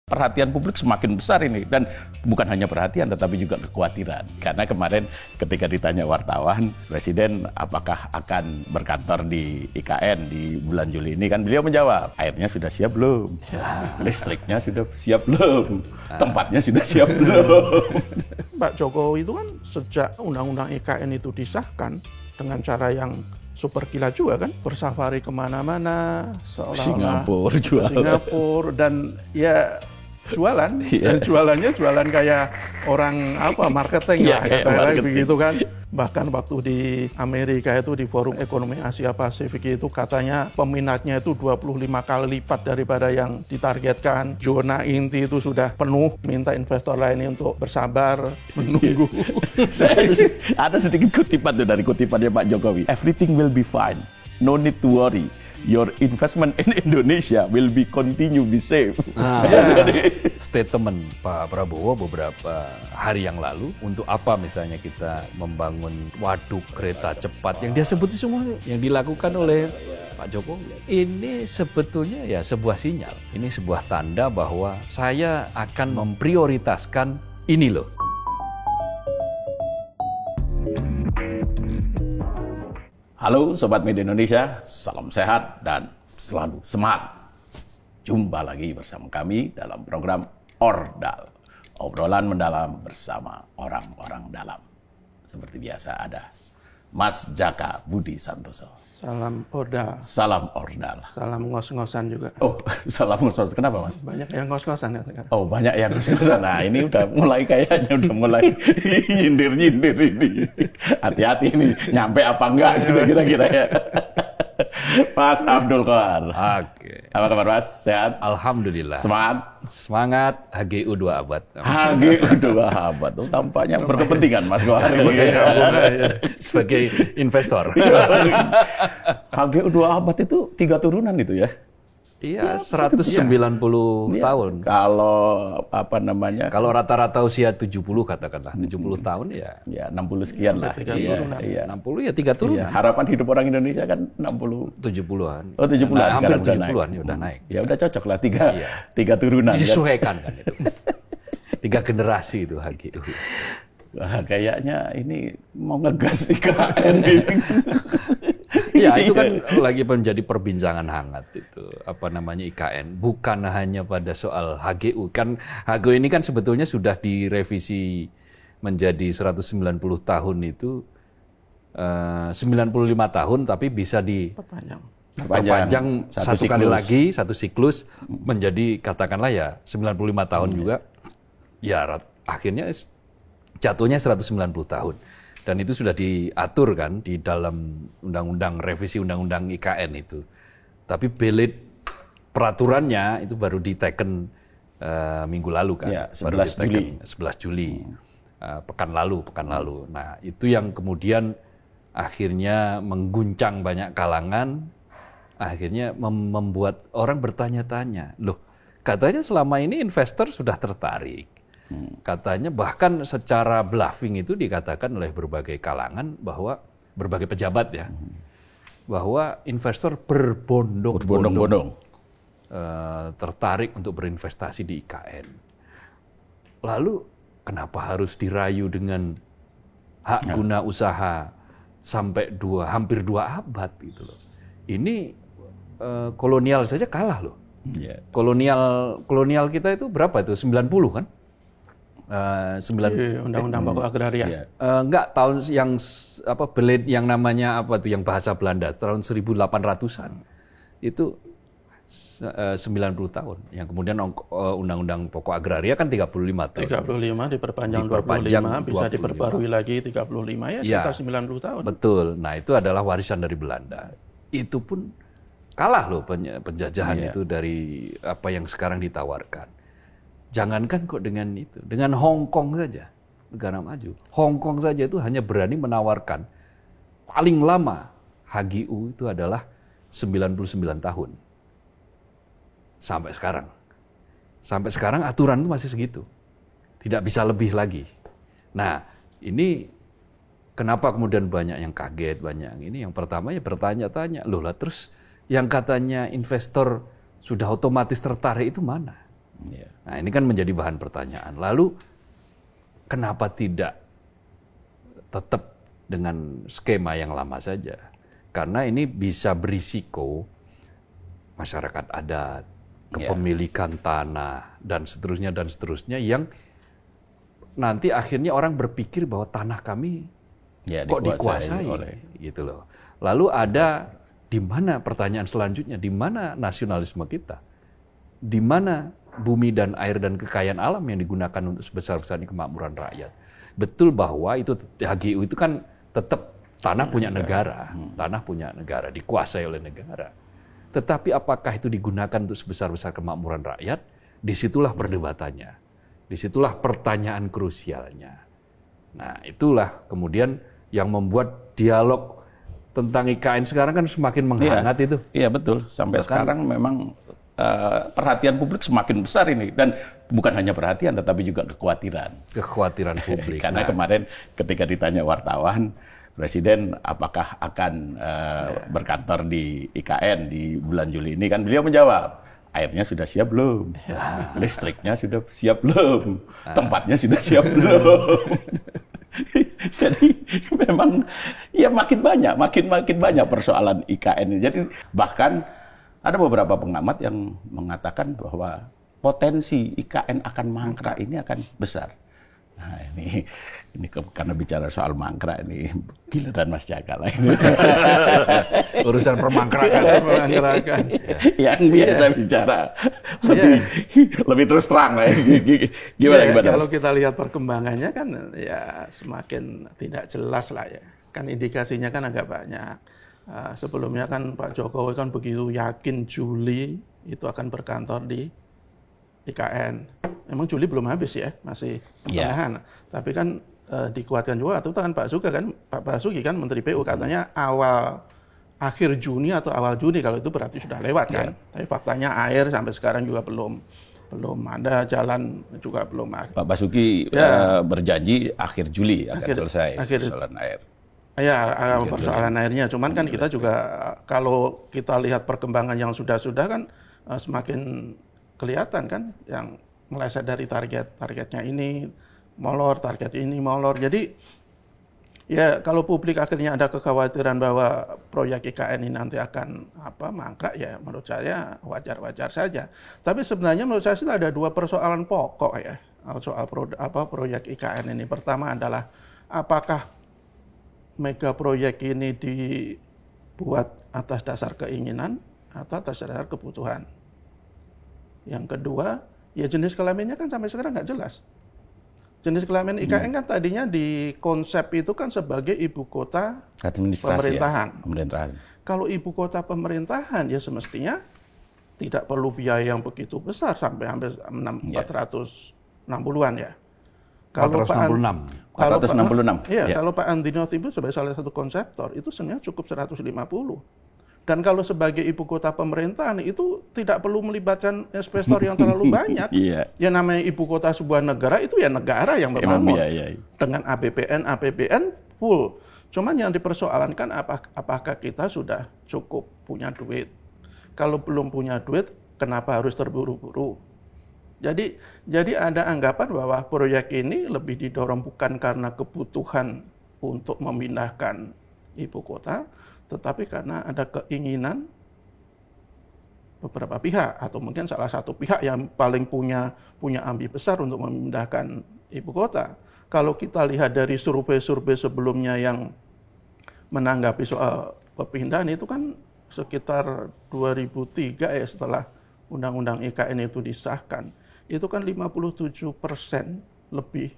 Perhatian publik semakin besar ini, dan bukan hanya perhatian tetapi juga kekhawatiran. Karena kemarin ketika ditanya wartawan, Presiden apakah akan berkantor di IKN di bulan Juli ini, kan beliau menjawab, airnya sudah siap belum? Listriknya sudah siap belum? Tempatnya sudah siap belum? Pak Jokowi itu kan sejak Undang-Undang IKN itu disahkan dengan cara yang super gila juga kan, bersafari kemana-mana, seolah-olah Singapura dan ya jualan, dan jualannya jualan kayak orang marketing lah, kayak begitu kan. Bahkan waktu di Amerika itu di Forum Ekonomi Asia Pasifik itu katanya peminatnya itu 25 kali lipat daripada yang ditargetkan. Zona inti itu sudah penuh, minta investor lainnya untuk bersabar, menunggu. Ada sedikit kutipan tuh dari kutipannya Pak Jokowi. Everything will be fine, no need to worry. Your investment in Indonesia will be continue be safe. Statement Pak Prabowo beberapa hari yang lalu, untuk apa misalnya kita membangun waduk kereta cepat yang dia sebut itu semua yang dilakukan oleh Pak Jokowi. Ini sebetulnya ya sebuah sinyal. Ini sebuah tanda bahwa saya akan memprioritaskan ini loh. Halo Sobat Media Indonesia, salam sehat dan selalu semangat. Jumpa lagi bersama kami dalam program Ordal, obrolan mendalam bersama orang-orang dalam. Seperti biasa ada Mas Jaka Budi Santoso. Salam Ordal. Salam Ordal. Salam ngos-ngosan juga. Oh, salam ngos-ngosan. Kenapa, Mas? Banyak yang ngos-ngosan ya sekarang. Oh, banyak yang ngos-ngosan. Nah, ini udah mulai kayaknya udah mulai nyindir-nyindir ini. Hati-hati ini, nyampe apa enggak gitu kira-kira ya. Mas Abdul Qohar. Oke. Apa kabar, Mas? Sehat? Alhamdulillah. Semangat. HGU 2 abad. HGU 2 abad. Oh, tampaknya berkepentingan, Mas Qohar. Sebagai investor. HGU 2 abad itu 3 turunan itu ya? Iya, 190 tahun. Kalau apa namanya? Kalau rata-rata usia 70 katakanlah, 70 tahun ya. Ya, 60 sekian lah. Iya. 60 ya 3 turunan. Iya, harapan hidup orang Indonesia kan 60. 70-an. Oh, 70-an. Hampir 70-an ya udah naik. Ya udah cocok lah 3 turunan. Disesuaikan kan itu. 3 generasi itu HGU. Wah, kayaknya ini mau ngegas IKN ini. Ya, itu kan lagi menjadi perbincangan hangat itu, IKN. Bukan hanya pada soal HGU. Kan HGU ini kan sebetulnya sudah direvisi menjadi 190 tahun itu, 95 tahun tapi bisa diperpanjang satu kali lagi, satu siklus menjadi katakanlah ya 95 tahun juga. Ya, akhirnya jatuhnya 190 tahun. Dan itu sudah diatur kan di dalam revisi undang-undang IKN itu. Tapi belit peraturannya itu baru diteken minggu lalu kan. Ya, 11 Juli. Pekan lalu. Nah, itu yang kemudian akhirnya mengguncang banyak kalangan, akhirnya membuat orang bertanya-tanya. Loh, katanya selama ini investor sudah tertarik. Katanya bahkan secara bluffing itu dikatakan oleh berbagai kalangan bahwa berbagai pejabat ya, bahwa investor berbondong-bondong tertarik untuk berinvestasi di IKN. Lalu kenapa harus dirayu dengan hak guna usaha sampai hampir 2 abad gitu loh. Ini kolonial saja kalah loh. Kolonial kita itu berapa itu? 90 kan? Undang-undang Pokok Agraria. Enggak, tahun yang belit yang namanya yang bahasa Belanda tahun 1800-an. Itu 90 tahun. Yang kemudian Undang-Undang Pokok Agraria kan 35 tahun. 35 diperpanjang 25, bisa diperbarui lagi 35 sekitar 90 tahun. Betul. Nah, itu adalah warisan dari Belanda. Itu pun kalah loh penjajahan itu dari apa yang sekarang ditawarkan. Jangankan kok dengan itu, dengan Hong Kong saja, negara maju. Hong Kong saja itu hanya berani menawarkan paling lama HGU itu adalah 99 tahun. Sampai sekarang. Sampai sekarang aturan itu masih segitu. Tidak bisa lebih lagi. Nah, ini kenapa kemudian banyak yang kaget, banyak yang ini. Yang pertama ya bertanya-tanya, loh lah terus yang katanya investor sudah otomatis tertarik itu mana? Nah, ini kan menjadi bahan pertanyaan. Lalu kenapa tidak tetap dengan skema yang lama saja? Karena ini bisa berisiko masyarakat adat, kepemilikan tanah, dan seterusnya yang nanti akhirnya orang berpikir bahwa tanah kami kok dikuasai gitu loh. Lalu ada di mana pertanyaan selanjutnya, di mana nasionalisme kita? Di mana bumi dan air dan kekayaan alam yang digunakan untuk sebesar-besarnya kemakmuran rakyat? Betul bahwa itu HGU itu kan tetap tanah punya negara, dikuasai oleh negara. Tetapi apakah itu digunakan untuk sebesar-besar kemakmuran rakyat? Disitulah perdebatannya, disitulah pertanyaan krusialnya. Nah, itulah kemudian yang membuat dialog tentang IKN sekarang kan semakin menghangat itu. Iya betul. Sampai sekarang memang perhatian publik semakin besar ini, dan bukan hanya perhatian tetapi juga kekhawatiran publik. Karena kemarin ketika ditanya wartawan, Presiden apakah akan berkantor di IKN di bulan Juli ini, kan beliau menjawab, airnya sudah siap belum, listriknya sudah siap belum, tempatnya sudah siap belum. Jadi memang ya makin banyak persoalan IKN ini. Jadi bahkan ada beberapa pengamat yang mengatakan bahwa potensi IKN akan mangkrak ini akan besar. Nah ini karena bicara soal mangkrak ini giliran Mas Jaka lah ini. Urusan permangkrakan. Yang biasa bicara lebih terus terang lah. Gimana? Kalau kita lihat perkembangannya kan ya semakin tidak jelas lah ya. Kan indikasinya kan agak banyak. Sebelumnya kan Pak Jokowi kan begitu yakin Juli itu akan berkantor di IKN. Memang Juli belum habis ya, masih pertengahan. Tapi kan dikuatkan juga itu kan Pak Basuki kan Menteri PU katanya akhir Juni atau awal Juni, kalau itu berarti sudah lewat kan. Tapi faktanya air sampai sekarang juga belum ada, jalan juga belum ada. Pak Basuki berjanji akhir Juli akan selesai persoalan air. Ya, persoalan airnya. Cuman kan kita juga kalau kita lihat perkembangan yang sudah kan semakin kelihatan kan yang meleset dari targetnya ini molor, target ini molor. Jadi ya kalau publik akhirnya ada kekhawatiran bahwa proyek IKN ini nanti akan mangkrak, ya menurut saya wajar-wajar saja. Tapi sebenarnya menurut saya ada dua persoalan pokok ya soal proyek IKN ini. Pertama adalah apakah mega proyek ini dibuat atas dasar keinginan atau atas dasar kebutuhan. Yang kedua, ya jenis kelaminnya kan sampai sekarang nggak jelas. Jenis kelamin IKN kan tadinya di konsep itu kan sebagai ibu kota pemerintahan. Kalau ibu kota pemerintahan ya semestinya tidak perlu biaya yang begitu besar sampai hampir 460-an ya. Kalau 466. Kalau Pak Andi Notibu sebagai salah satu konseptor itu sebenarnya cukup 150. Dan kalau sebagai ibu kota pemerintahan itu tidak perlu melibatkan investor yang terlalu banyak. Yang namanya ibu kota sebuah negara itu ya negara yang membangun dengan APBN full. Cuman yang dipersoalankan apakah kita sudah cukup punya duit. Kalau belum punya duit, kenapa harus terburu-buru? Jadi ada anggapan bahwa proyek ini lebih didorong bukan karena kebutuhan untuk memindahkan ibu kota, tetapi karena ada keinginan beberapa pihak atau mungkin salah satu pihak yang paling punya ambi besar untuk memindahkan ibu kota. Kalau kita lihat dari survei-survei sebelumnya yang menanggapi soal perpindahan itu kan sekitar 2003 ya setelah Undang-Undang IKN itu disahkan. Itu kan 57% lebih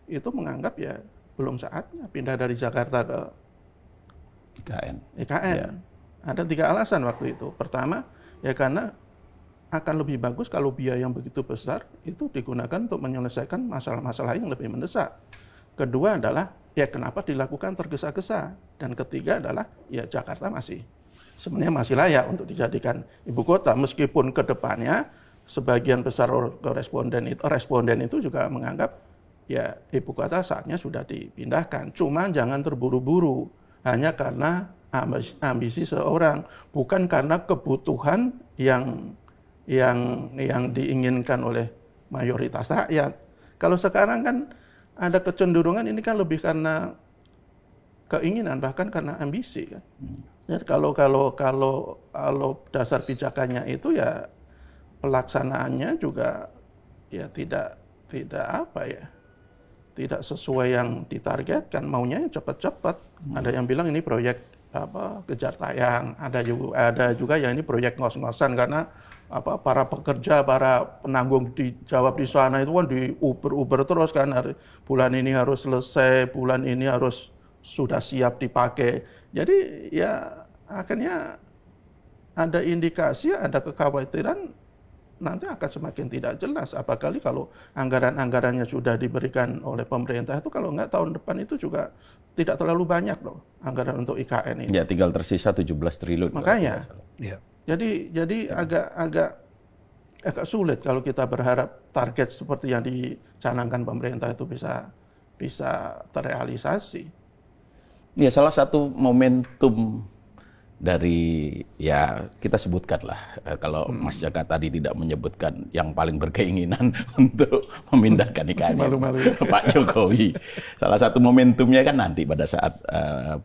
itu menganggap ya belum saatnya pindah dari Jakarta ke IKN. Ya. Ada 3 alasan waktu itu. Pertama, ya karena akan lebih bagus kalau biaya yang begitu besar itu digunakan untuk menyelesaikan masalah-masalah yang lebih mendesak. Kedua adalah ya kenapa dilakukan tergesa-gesa. Dan ketiga adalah ya Jakarta sebenarnya masih layak untuk dijadikan ibu kota meskipun ke depannya sebagian besar responden itu juga menganggap ya ibu kota saatnya sudah dipindahkan. Cuma jangan terburu-buru hanya karena ambisi seorang, bukan karena kebutuhan yang yang diinginkan oleh mayoritas rakyat. Kalau sekarang kan ada kecenderungan ini kan lebih karena keinginan, bahkan karena ambisi kan. Jadi kalau dasar pijakannya itu ya pelaksanaannya juga ya tidak sesuai yang ditargetkan, maunya yang cepat-cepat. Ada yang bilang ini proyek kejar tayang, ada juga yang ini proyek ngos-ngosan karena para pekerja, para penanggung jawab di sana itu kan diuber terus kan, bulan ini harus selesai, bulan ini harus sudah siap dipakai. Jadi ya akhirnya ada indikasi, ada kekhawatiran nanti akan semakin tidak jelas. Apalagi kalau anggaran-anggarannya sudah diberikan oleh pemerintah itu, kalau nggak tahun depan itu juga tidak terlalu banyak loh anggaran untuk IKN ini. Ya tinggal tersisa 17 triliun. Makanya. Ya. Jadi agak sulit kalau kita berharap target seperti yang dicanangkan pemerintah itu bisa terrealisasi. Ya, salah satu momentum dari, ya kita sebutkanlah, kalau Mas Jaka tadi tidak menyebutkan yang paling berkeinginan untuk memindahkan IKN Pak Jokowi. Salah satu momentumnya kan nanti pada saat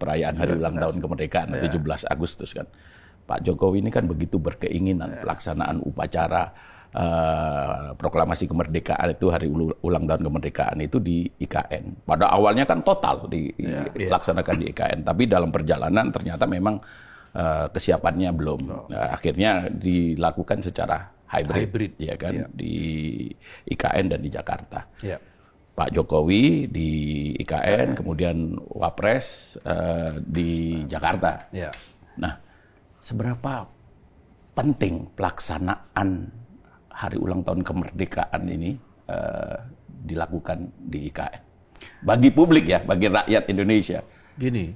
perayaan hari ulang tahun kemerdekaan 17 Agustus kan. Pak Jokowi ini kan begitu berkeinginan pelaksanaan upacara proklamasi kemerdekaan itu, hari ulang tahun kemerdekaan itu di IKN. Pada awalnya kan total dilaksanakan di IKN, tapi dalam perjalanan ternyata memang kesiapannya belum. Akhirnya dilakukan secara hybrid ya kan, di IKN dan di Jakarta. Pak Jokowi di IKN, kemudian Wapres di Jakarta. Nah, seberapa penting pelaksanaan hari ulang tahun kemerdekaan ini dilakukan di IKN bagi publik ya, bagi rakyat Indonesia? Gini,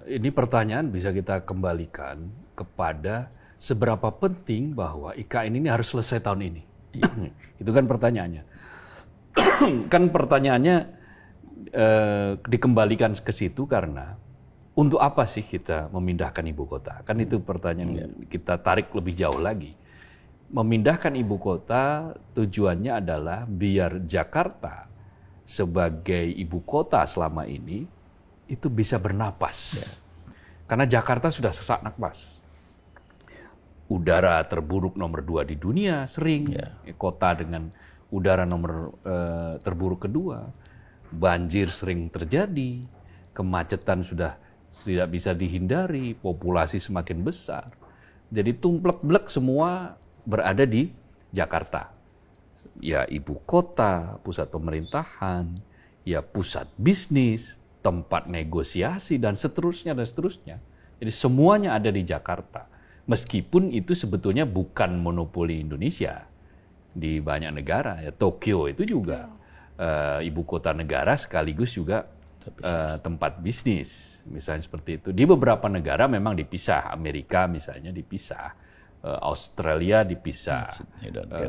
ini pertanyaan bisa kita kembalikan kepada seberapa penting bahwa IKN ini harus selesai tahun ini. Itu kan pertanyaannya. Kan pertanyaannya dikembalikan ke situ karena untuk apa sih kita memindahkan ibu kota? Kan itu pertanyaan kita tarik lebih jauh lagi. Memindahkan ibu kota tujuannya adalah biar Jakarta sebagai ibu kota selama ini itu bisa bernapas. Karena Jakarta sudah sesak napas. Udara terburuk nomor 2 di dunia sering. Kota dengan udara nomor terburuk kedua. Banjir sering terjadi. Kemacetan sudah tidak bisa dihindari. Populasi semakin besar. Jadi tumplek-blek semua berada di Jakarta. Ya ibu kota, pusat pemerintahan, ya pusat bisnis, tempat negosiasi, dan seterusnya, dan seterusnya. Jadi semuanya ada di Jakarta. Meskipun itu sebetulnya bukan monopoli Indonesia. Di banyak negara, ya Tokyo itu juga ibu kota negara sekaligus juga tempat bisnis. Misalnya seperti itu. Di beberapa negara memang dipisah. Amerika misalnya dipisah. Australia dipisah,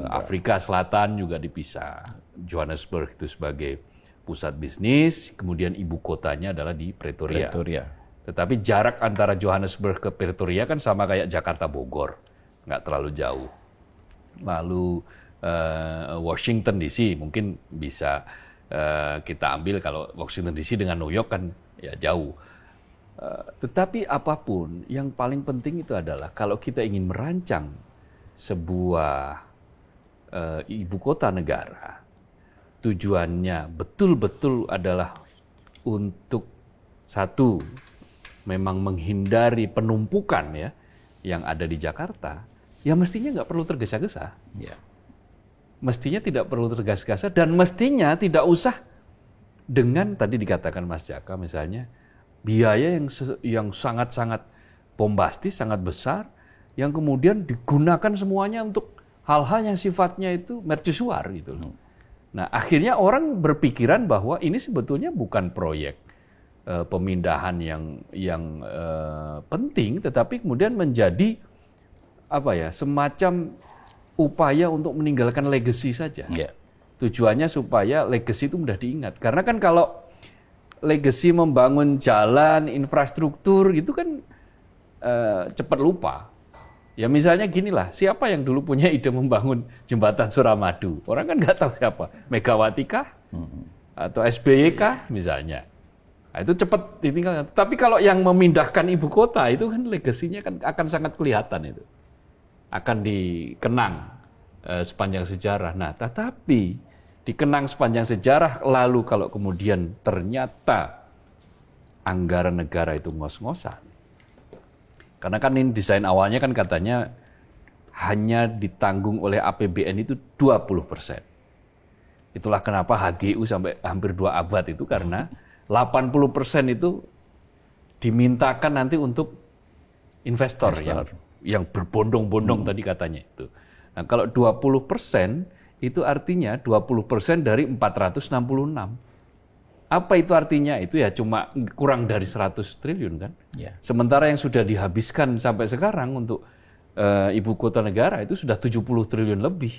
Afrika Selatan juga dipisah. Johannesburg itu sebagai pusat bisnis, kemudian ibu kotanya adalah di Pretoria. Tetapi jarak antara Johannesburg ke Pretoria kan sama kayak Jakarta Bogor, nggak terlalu jauh. Lalu Washington DC mungkin bisa kita ambil, kalau Washington DC dengan New York kan ya jauh. Tetapi apapun, yang paling penting itu adalah kalau kita ingin merancang sebuah ibu kota negara, tujuannya betul-betul adalah untuk satu, memang menghindari penumpukan ya yang ada di Jakarta, ya mestinya nggak perlu tergesa-gesa. Mestinya tidak perlu tergesa-gesa, dan mestinya tidak usah dengan tadi dikatakan Mas Jaka misalnya, biaya yang sangat-sangat bombastis, sangat besar, yang kemudian digunakan semuanya untuk hal-hal yang sifatnya itu mercusuar gitu loh. Nah, akhirnya orang berpikiran bahwa ini sebetulnya bukan proyek pemindahan yang penting, tetapi kemudian menjadi semacam upaya untuk meninggalkan legacy saja. Tujuannya supaya legacy itu mudah diingat. Karena kan kalau legacy membangun jalan, infrastruktur, gitu kan cepat lupa. Ya misalnya ginilah, siapa yang dulu punya ide membangun jembatan Suramadu? Orang kan nggak tahu siapa. Megawati kah? Atau SBY kah misalnya? Nah, itu cepat ditinggalkan. Tapi kalau yang memindahkan ibu kota itu kan legasinya kan akan sangat kelihatan itu. Akan dikenang sepanjang sejarah. Nah, tetapi dikenang sepanjang sejarah, lalu kalau kemudian ternyata anggaran negara itu ngos-ngosan. Karena kan ini desain awalnya kan katanya hanya ditanggung oleh APBN itu 20%. Itulah kenapa HGU sampai hampir 2 abad itu, karena 80% itu dimintakan nanti untuk investor. Yang berbondong-bondong tadi katanya itu. Nah kalau 20% itu artinya 20% dari 466. Apa itu artinya? Itu ya cuma kurang dari 100 triliun kan. Yeah. Sementara yang sudah dihabiskan sampai sekarang untuk ibu kota negara itu sudah 70 triliun lebih.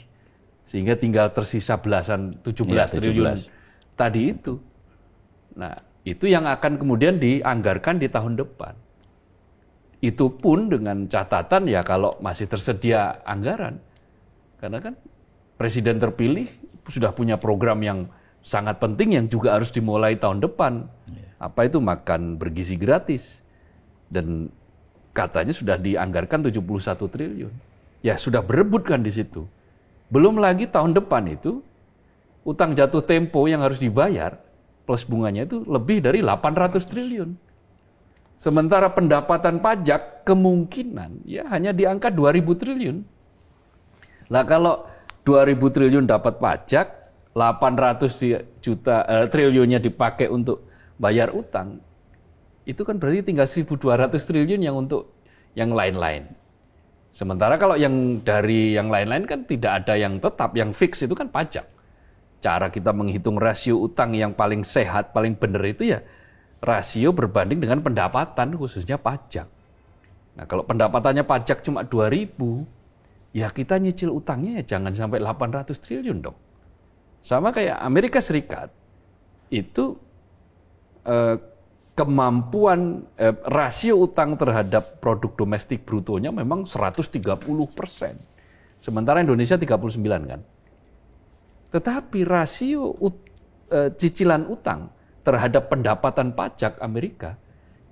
Sehingga tinggal tersisa 17 triliun tadi itu. Nah, itu yang akan kemudian dianggarkan di tahun depan. Itu pun dengan catatan ya kalau masih tersedia anggaran. Karena kan presiden terpilih sudah punya program yang sangat penting yang juga harus dimulai tahun depan. Apa itu makan bergizi gratis. Dan katanya sudah dianggarkan 71 triliun. Ya sudah berebut kan di situ. Belum lagi tahun depan itu utang jatuh tempo yang harus dibayar plus bunganya itu lebih dari 800 triliun. Sementara pendapatan pajak kemungkinan ya hanya di angka 2000 triliun. Lah kalau 2000 triliun dapat pajak, 800 triliunnya dipakai untuk bayar utang, itu kan berarti tinggal 1.200 triliun yang untuk yang lain-lain. Sementara kalau yang dari yang lain-lain kan tidak ada yang tetap, yang fix itu kan pajak. Cara kita menghitung rasio utang yang paling sehat, paling benar itu ya rasio berbanding dengan pendapatan, khususnya pajak. Nah kalau pendapatannya pajak cuma 2.000, ya kita nyicil utangnya ya jangan sampai 800 triliun dong. Sama kayak Amerika Serikat, itu kemampuan rasio utang terhadap produk domestik brutonya memang 130%. Sementara Indonesia 39 kan. Tetapi rasio cicilan utang terhadap pendapatan pajak Amerika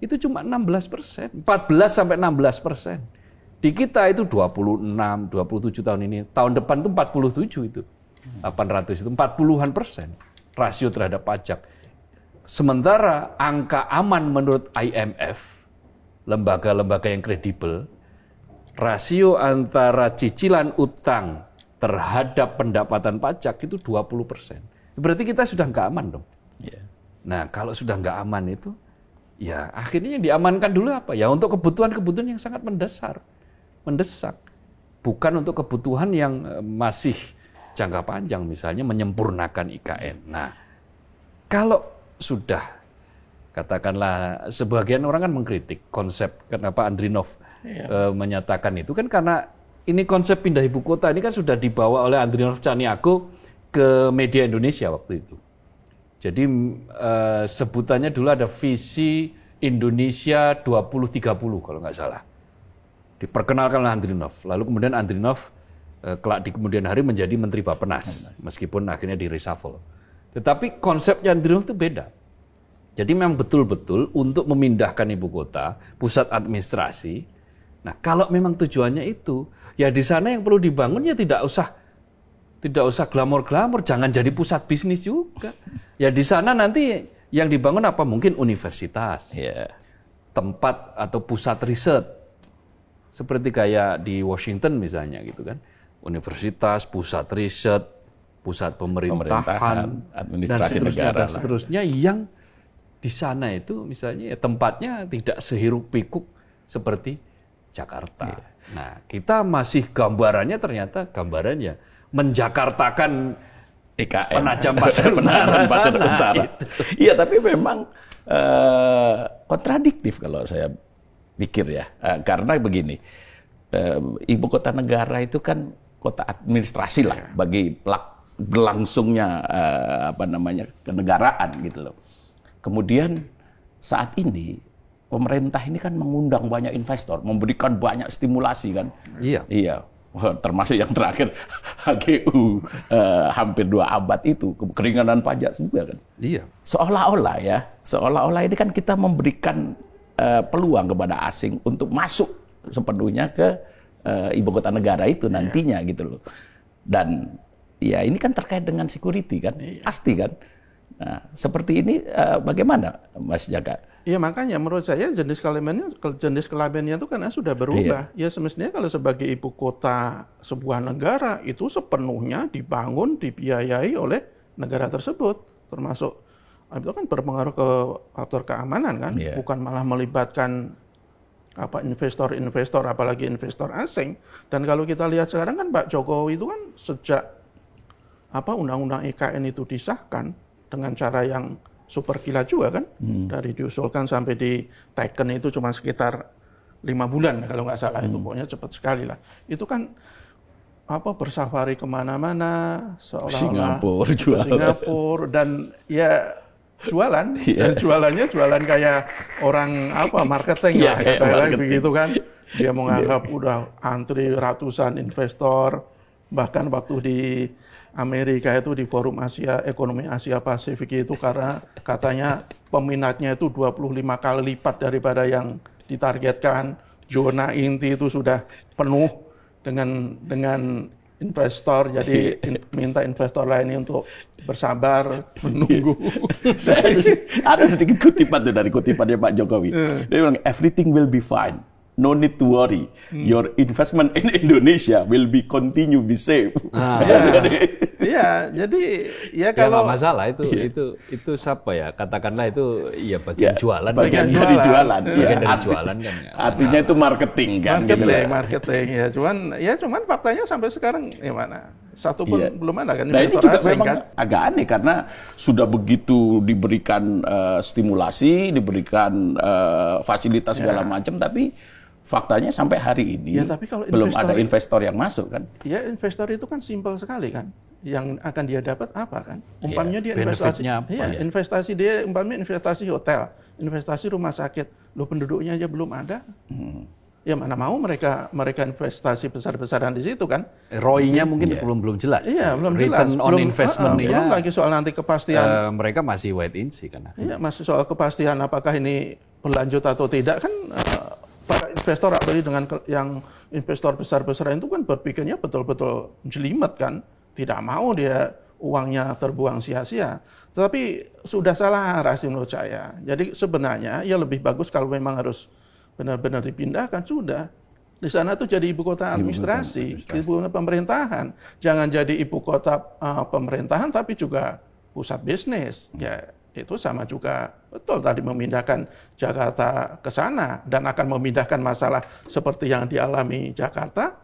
itu cuma 16%, 14 sampai 16%. Di kita itu 26, 27 tahun ini, tahun depan itu 47 itu. 800 itu 40-an persen rasio terhadap pajak. Sementara angka aman menurut IMF, lembaga-lembaga yang kredibel, rasio antara cicilan utang terhadap pendapatan pajak itu 20%. Berarti kita sudah nggak aman dong. Yeah. Nah kalau sudah nggak aman itu, ya akhirnya yang diamankan dulu apa? Ya untuk kebutuhan-kebutuhan yang sangat mendesak. Bukan untuk kebutuhan yang masih jangka panjang, misalnya menyempurnakan IKN. Nah, kalau sudah, katakanlah, sebagian orang kan mengkritik konsep, kenapa Andrinov menyatakan itu, kan karena ini konsep pindah ibu kota, ini kan sudah dibawa oleh Andrinov Caniago ke media Indonesia waktu itu. Jadi, sebutannya dulu ada visi Indonesia 2030, kalau nggak salah. Diperkenalkan oleh Andrinov, lalu kemudian Andrinov kelak di kemudian hari menjadi Menteri Bappenas, meskipun akhirnya di reshuffle. Tetapi konsepnya Andrinov itu beda. Jadi memang betul-betul untuk memindahkan ibu kota, pusat administrasi. Nah kalau memang tujuannya itu, ya di sana yang perlu dibangun ya tidak usah glamor-glamor, jangan jadi pusat bisnis juga. Ya di sana nanti yang dibangun apa? Mungkin universitas, tempat atau pusat riset. Seperti kayak di Washington misalnya gitu kan. Universitas, pusat riset, pusat pemerintahan administrasi negara dan seterusnya yang di sana itu misalnya ya tempatnya tidak sehirup pikuk seperti Jakarta. Nah, kita masih gambarannya menjakartakan IKN, Penajam Pasir Utara. Iya, tapi memang kontradiktif kalau saya pikir ya, karena begini, ibu kota negara itu kan kota administrasi lah bagi berlangsungnya kenegaraan gitu loh. Kemudian saat ini pemerintah ini kan mengundang banyak investor, memberikan banyak stimulasi kan. Iya. Iya. Termasuk yang terakhir HGU hampir 2 abad itu keringanan pajak juga kan. Iya. Seolah-olah ini kan kita memberikan peluang kepada asing untuk masuk sepenuhnya ke ibu kota negara itu nantinya gitu loh. Dan ya ini kan terkait dengan security kan, pasti kan. Nah, seperti ini bagaimana Mas Jaka? Iya, makanya menurut saya jenis kelaminnya itu karena sudah berubah. Ya semestinya kalau sebagai ibu kota sebuah negara itu sepenuhnya dibangun, dibiayai oleh negara tersebut, termasuk itu kan berpengaruh ke faktor keamanan kan, bukan malah melibatkan investor-investor, apalagi investor asing. Dan kalau kita lihat sekarang kan Pak Jokowi itu kan sejak undang-undang IKN itu disahkan dengan cara yang super gila juga kan, dari diusulkan sampai diteken itu cuma sekitar 5 bulan kalau nggak salah, itu pokoknya cepat sekali lah. Itu kan bersafari kemana-mana, seolah-olah Singapura dan ya jualan, dan jualannya jualan kayak orang marketing lah, kayak begitu kan. Dia menganggap udah antri ratusan investor, bahkan waktu di Amerika itu di Forum Ekonomi Asia Pasifik itu karena katanya peminatnya itu 25 kali lipat daripada yang ditargetkan. Zona inti itu sudah penuh dengan investor, jadi minta investor lainnya untuk bersabar menunggu. Ada sedikit kutipan tuh dari kutipannya Pak Jokowi. Dia bilang everything will be fine. No need to worry. Your investment in Indonesia will be continue be safe. Iya, jadi ya kalau nggak masalah itu siapa ya? Katakanlah itu ya bagian jualan. Bagian dari jualan. Bagian dari jualan kan. Artinya itu marketing kan. Marketing ya. Cuman faktanya sampai sekarang gimana? Satu pun belum ada kan. Nah itu juga memang agak aneh karena sudah begitu diberikan stimulasi, diberikan fasilitas segala macam, tapi faktanya sampai hari ini tapi kalau belum ada investor yang masuk kan? Ya investor itu kan simpel sekali kan. Yang akan dia dapat apa kan? Umpamanya dia investasi dia umpamanya investasi hotel, investasi rumah sakit. Loh penduduknya aja belum ada. Ya mana mau mereka investasi besar-besaran di situ kan? ROI-nya mungkin belum jelas. Iya, belum jelas. Return on investment-nya. Belum lagi soal nanti kepastian. Mereka masih wait and see kan? Iya, masih soal kepastian apakah ini berlanjut atau tidak kan? Para investor apalagi dengan yang investor besar-besar itu kan berpikirnya betul-betul jelimet kan, tidak mau dia uangnya terbuang sia-sia. Tapi sudah salah arah sih menurut saya. Jadi sebenarnya ya lebih bagus kalau memang harus benar-benar dipindahkan sudah. Di sana tuh jadi ibu kota administrasi, ibu kota pemerintahan. Jangan jadi ibu kota pemerintahan tapi juga pusat bisnis. Ya itu sama juga betul tadi memindahkan Jakarta ke sana dan akan memindahkan masalah seperti yang dialami Jakarta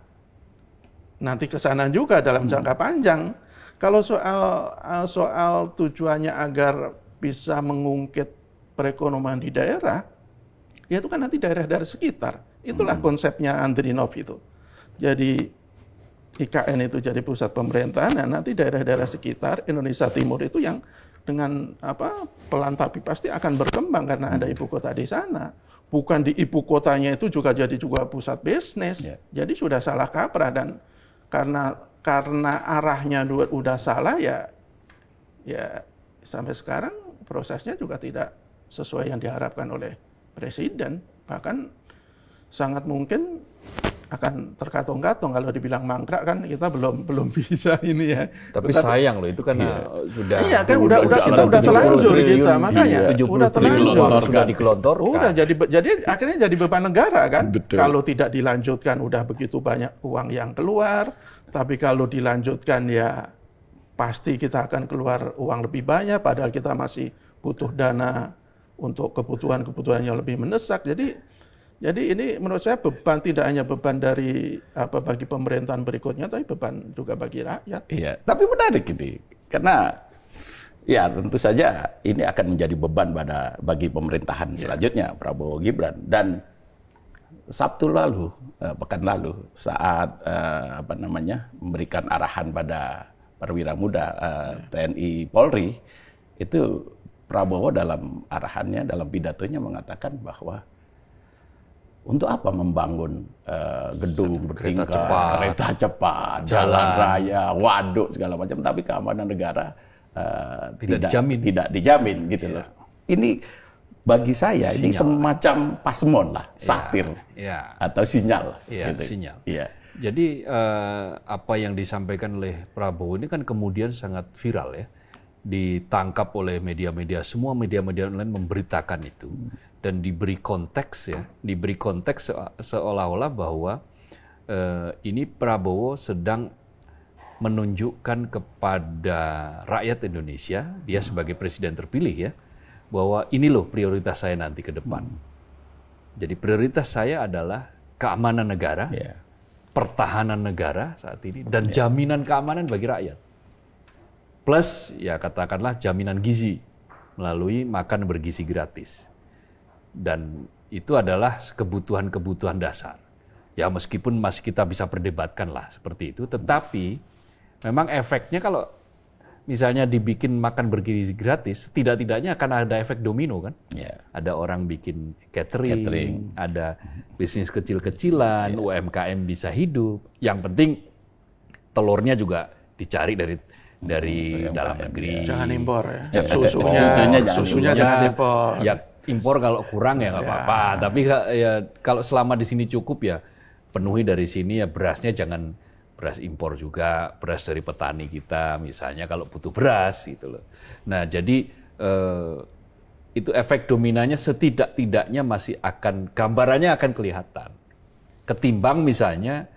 nanti ke sana juga dalam jangka panjang. Kalau soal tujuannya agar bisa mengungkit perekonomian di daerah, ya itu kan nanti daerah-daerah sekitar. Itulah konsepnya Andrinov itu. Jadi IKN itu jadi pusat pemerintahan, dan nanti daerah-daerah sekitar Indonesia Timur itu yang dengan pelan tapi pasti akan berkembang karena ada ibu kota di sana. Bukan di ibu kotanya itu juga pusat bisnis. Jadi sudah salah kaprah dan karena arahnya udah salah ya sampai sekarang prosesnya juga tidak sesuai yang diharapkan oleh presiden. Bahkan sangat mungkin akan terkatung-katung kalau dibilang mangkrak kan kita belum bisa ini ya. Tapi sayang loh itu kan sudah. Iya kan udah terlanjur kita makanya udah terlanjur sudah dikelontorkan. Udah jadi akhirnya jadi beban negara kan. Betul. Kalau tidak dilanjutkan udah begitu banyak uang yang keluar, tapi kalau dilanjutkan ya pasti kita akan keluar uang lebih banyak padahal kita masih butuh dana untuk kebutuhan yang lebih mendesak. Jadi ini menurut saya beban tidak hanya beban dari bagi pemerintahan berikutnya, tapi beban juga bagi rakyat. Iya, tapi menarik ini karena ya tentu saja ini akan menjadi beban bagi pemerintahan selanjutnya Prabowo Gibran. Dan Sabtu lalu, pekan lalu saat memberikan arahan pada perwira muda TNI Polri, itu Prabowo dalam arahannya dalam pidatonya mengatakan bahwa Untuk apa membangun gedung bertingkat, kereta cepat, jalan jalan raya, waduk segala macam, tapi keamanan negara tidak dijamin gitu loh. Ini bagi saya ini semacam pasemon lah, satir atau sinyal. Gitu. Sinyal. Ya. Jadi apa yang disampaikan oleh Prabowo ini kan kemudian sangat viral ya, ditangkap oleh media-media, semua media-media online memberitakan itu dan diberi konteks seolah-olah bahwa ini Prabowo sedang menunjukkan kepada rakyat Indonesia, dia sebagai presiden terpilih ya, bahwa ini loh prioritas saya nanti ke depan. Jadi prioritas saya adalah keamanan negara, pertahanan negara saat ini, dan jaminan keamanan bagi rakyat. Plus ya katakanlah jaminan gizi melalui makan bergizi gratis. Dan itu adalah kebutuhan-kebutuhan dasar. Ya meskipun masih kita bisa perdebatkan lah seperti itu, tetapi memang efeknya kalau misalnya dibikin makan bergizi gratis, tidak-tidaknya akan ada efek domino kan. Ada orang bikin catering, ada bisnis kecil-kecilan, UMKM bisa hidup. Yang penting telurnya juga dicari dari dalam negeri. Jangan impor ya. Susunya jangan impor. Ya impor kalau kurang ya nggak apa-apa. Tapi ya kalau selama di sini cukup ya penuhi dari sini ya, berasnya jangan beras impor juga, beras dari petani kita misalnya kalau butuh beras gitu loh. Nah jadi itu efek dominannya setidak-tidaknya masih akan, gambarannya akan kelihatan. Ketimbang misalnya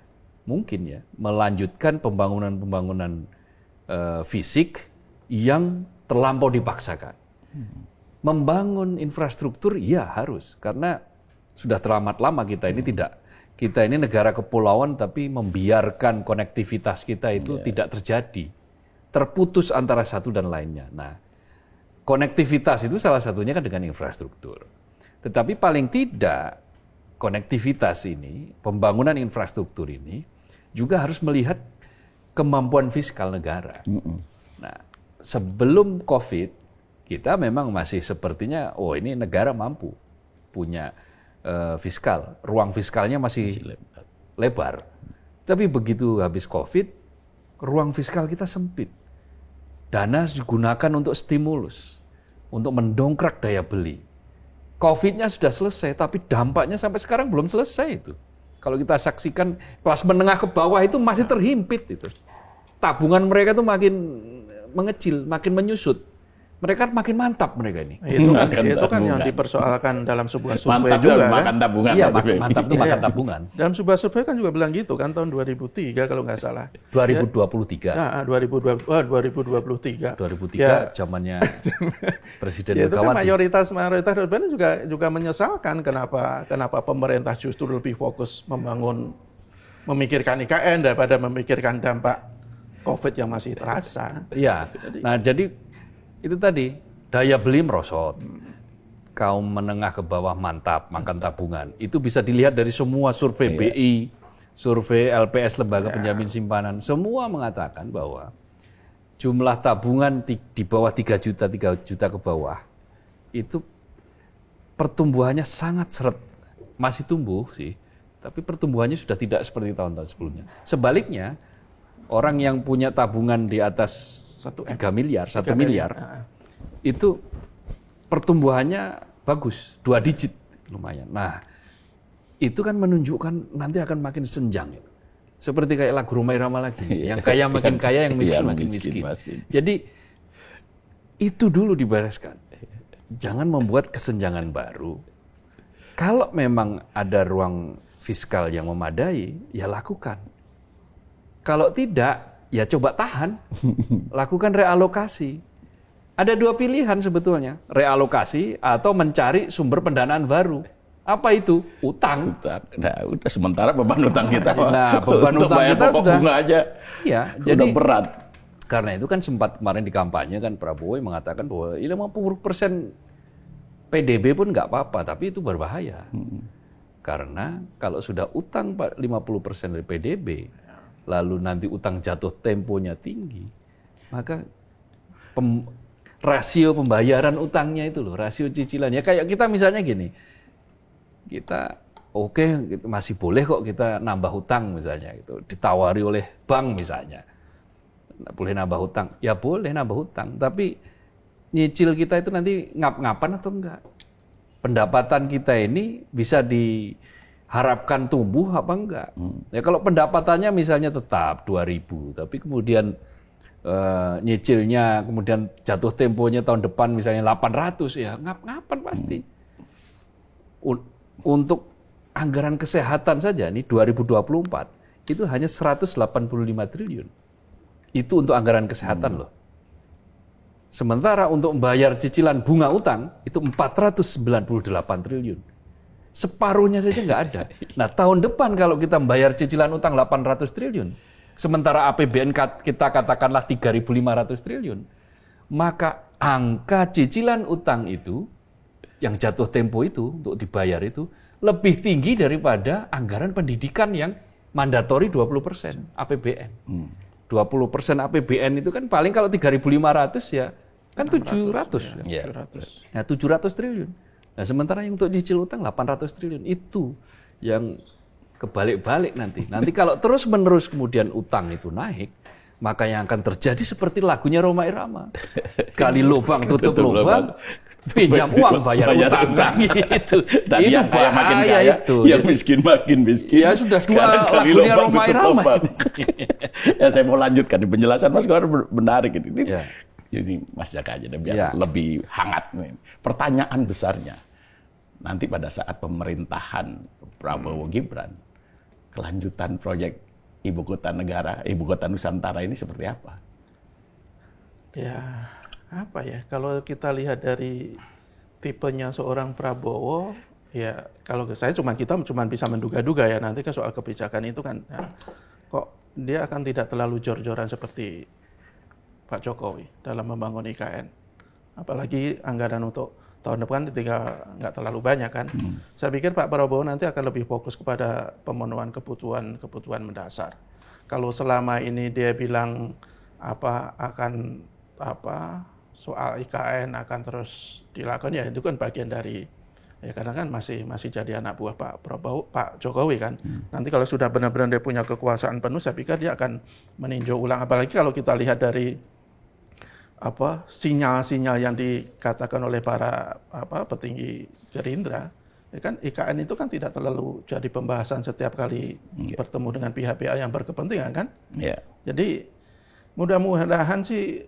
mungkin ya melanjutkan pembangunan fisik yang terlampau dipaksakan. Membangun infrastruktur ya harus, karena sudah teramat lama kita ini negara kepulauan tapi membiarkan konektivitas kita itu tidak terjadi. Terputus antara satu dan lainnya. Nah, konektivitas itu salah satunya kan dengan infrastruktur. Tetapi paling tidak konektivitas ini, pembangunan infrastruktur ini juga harus melihat kemampuan fiskal negara. Nah, sebelum COVID kita memang masih sepertinya ini negara mampu punya fiskal, ruang fiskalnya masih lebar. Tapi begitu habis COVID, ruang fiskal kita sempit. Dana digunakan untuk stimulus, untuk mendongkrak daya beli. COVID-nya sudah selesai, tapi dampaknya sampai sekarang belum selesai itu. Kalau kita saksikan kelas menengah ke bawah itu masih terhimpit itu. Tabungan mereka itu makin mengecil, makin menyusut. Mereka makin mantap mereka ini. Itu kan yang dipersoalkan dalam sebuah survei juga kan. Makan tabungan. Iya, mantap itu makan tabungan. Dalam sebuah survei kan juga bilang gitu kan tahun 2003 kalau nggak salah. 2023. Nah, 2023. 2003 zamannya Presiden Megawati. Itu kan mayoritas juga menyesalkan kenapa pemerintah justru lebih fokus memikirkan IKN daripada memikirkan dampak COVID yang masih terasa. Iya. Nah, jadi itu tadi, daya beli merosot. Kaum menengah ke bawah mantap, makan tabungan. Itu bisa dilihat dari semua survei BI, survei LPS, Lembaga Penjamin Simpanan. Semua mengatakan bahwa jumlah tabungan di bawah 3 juta ke bawah, itu pertumbuhannya sangat seret. Masih tumbuh sih, tapi pertumbuhannya sudah tidak seperti tahun-tahun sebelumnya. Sebaliknya, orang yang punya tabungan di atas 1 miliar, itu pertumbuhannya bagus, 2 digit lumayan. Nah, itu kan menunjukkan nanti akan makin senjang. Seperti kayak lagu Rhoma Irama lagi, yang kaya makin kaya, yang miskin makin miskin. Jadi itu dulu dibereskan. Jangan membuat kesenjangan baru. Kalau memang ada ruang fiskal yang memadai, ya lakukan. Kalau tidak, ya coba tahan, lakukan realokasi. Ada 2 pilihan sebetulnya, realokasi atau mencari sumber pendanaan baru. Apa itu? Utang. Nah, udah sementara beban utang kita. Nah, beban utang kita sudah bunga aja. Iya, jadi berat. Karena itu kan sempat kemarin di kampanye kan Prabowo mengatakan bahwa 50% PDB pun nggak apa-apa, tapi itu berbahaya. Karena kalau sudah utang 50% dari PDB, lalu nanti utang jatuh temponya tinggi, maka rasio pembayaran utangnya itu loh, rasio cicilannya. Kayak kita misalnya gini, kita oke, masih boleh kok kita nambah hutang misalnya, gitu. Ditawari oleh bank misalnya, boleh nambah hutang, ya boleh nambah hutang, tapi nyicil kita itu nanti ngap-ngapan atau enggak? Pendapatan kita ini bisa diharapkan tumbuh apa enggak? Ya kalau pendapatannya misalnya tetap 2.000, tapi kemudian nyicilnya kemudian jatuh temponya tahun depan misalnya 800, ya ngap-ngapan pasti. Untuk anggaran kesehatan saja nih 2024 itu hanya 185 triliun. Itu untuk anggaran kesehatan loh. Sementara untuk membayar cicilan bunga utang itu 498 triliun. Separuhnya saja nggak ada. Nah, tahun depan kalau kita membayar cicilan utang 800 triliun, sementara APBN kita katakanlah 3.500 triliun, maka angka cicilan utang itu yang jatuh tempo itu untuk dibayar itu lebih tinggi daripada anggaran pendidikan yang mandatori 20% APBN. 20% APBN itu kan paling kalau 3.500 ya kan 700. Ya. Nah, 700 triliun. Nah, sementara yang untuk nyicil utang 800 triliun itu yang kebalik-balik nanti. Nanti kalau terus-menerus kemudian utang itu naik, maka yang akan terjadi seperti lagunya Rhoma Irama. Gali lubang tutup lubang, pinjam uang bayar utang gitu. Dan itu yang kaya makin kaya, itu. Yang miskin makin miskin. Ya sudah dua lagunya Rhoma Irama. Ya saya mau lanjutkan di penjelasan Mas Kohar menarik ini. Ya. Ini Mas Jaka aja biar lebih hangat nih. Pertanyaan besarnya nanti pada saat pemerintahan Prabowo Gibran, kelanjutan proyek ibu kota negara, ibu kota Nusantara ini seperti apa? Ya, apa ya? Kalau kita lihat dari tipenya seorang Prabowo, ya kalau kita cuma bisa menduga-duga ya, nanti kan soal kebijakan itu kan ya, kok dia akan tidak terlalu jor-joran seperti Pak Jokowi dalam membangun IKN. Apalagi anggaran untuk tahun depan nggak terlalu banyak kan. Saya pikir Pak Prabowo nanti akan lebih fokus kepada pemenuhan kebutuhan mendasar. Kalau selama ini dia bilang soal IKN akan terus dilakukan, ya itu kan bagian dari ya karena kan masih jadi anak buah Pak Jokowi kan. Nanti kalau sudah benar-benar dia punya kekuasaan penuh, saya pikir dia akan meninjau ulang. Apalagi kalau kita lihat dari sinyal-sinyal yang dikatakan oleh para petinggi Gerindra, ya kan IKN itu kan tidak terlalu jadi pembahasan setiap kali bertemu dengan pihak-pihak yang berkepentingan kan. Jadi mudah-mudahan sih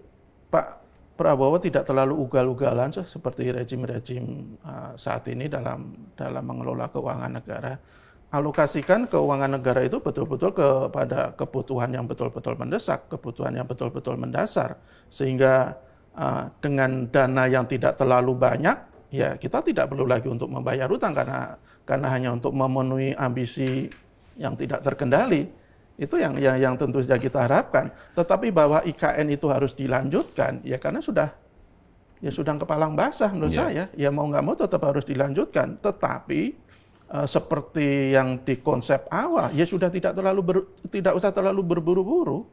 Pak Prabowo tidak terlalu ugal-ugalan seperti rejim-rejim saat ini dalam mengelola keuangan negara. Alokasikan keuangan negara itu betul-betul kepada kebutuhan yang betul-betul mendesak, kebutuhan yang betul-betul mendasar. Sehingga dengan dana yang tidak terlalu banyak, ya kita tidak perlu lagi untuk membayar utang karena hanya untuk memenuhi ambisi yang tidak terkendali. Itu yang tentu saja kita harapkan. Tetapi bahwa IKN itu harus dilanjutkan, ya karena sudah kepalang basah menurut saya. Ya mau nggak mau tetap harus dilanjutkan. Tetapi seperti yang di konsep awal, ya sudah tidak usah terlalu berburu-buru.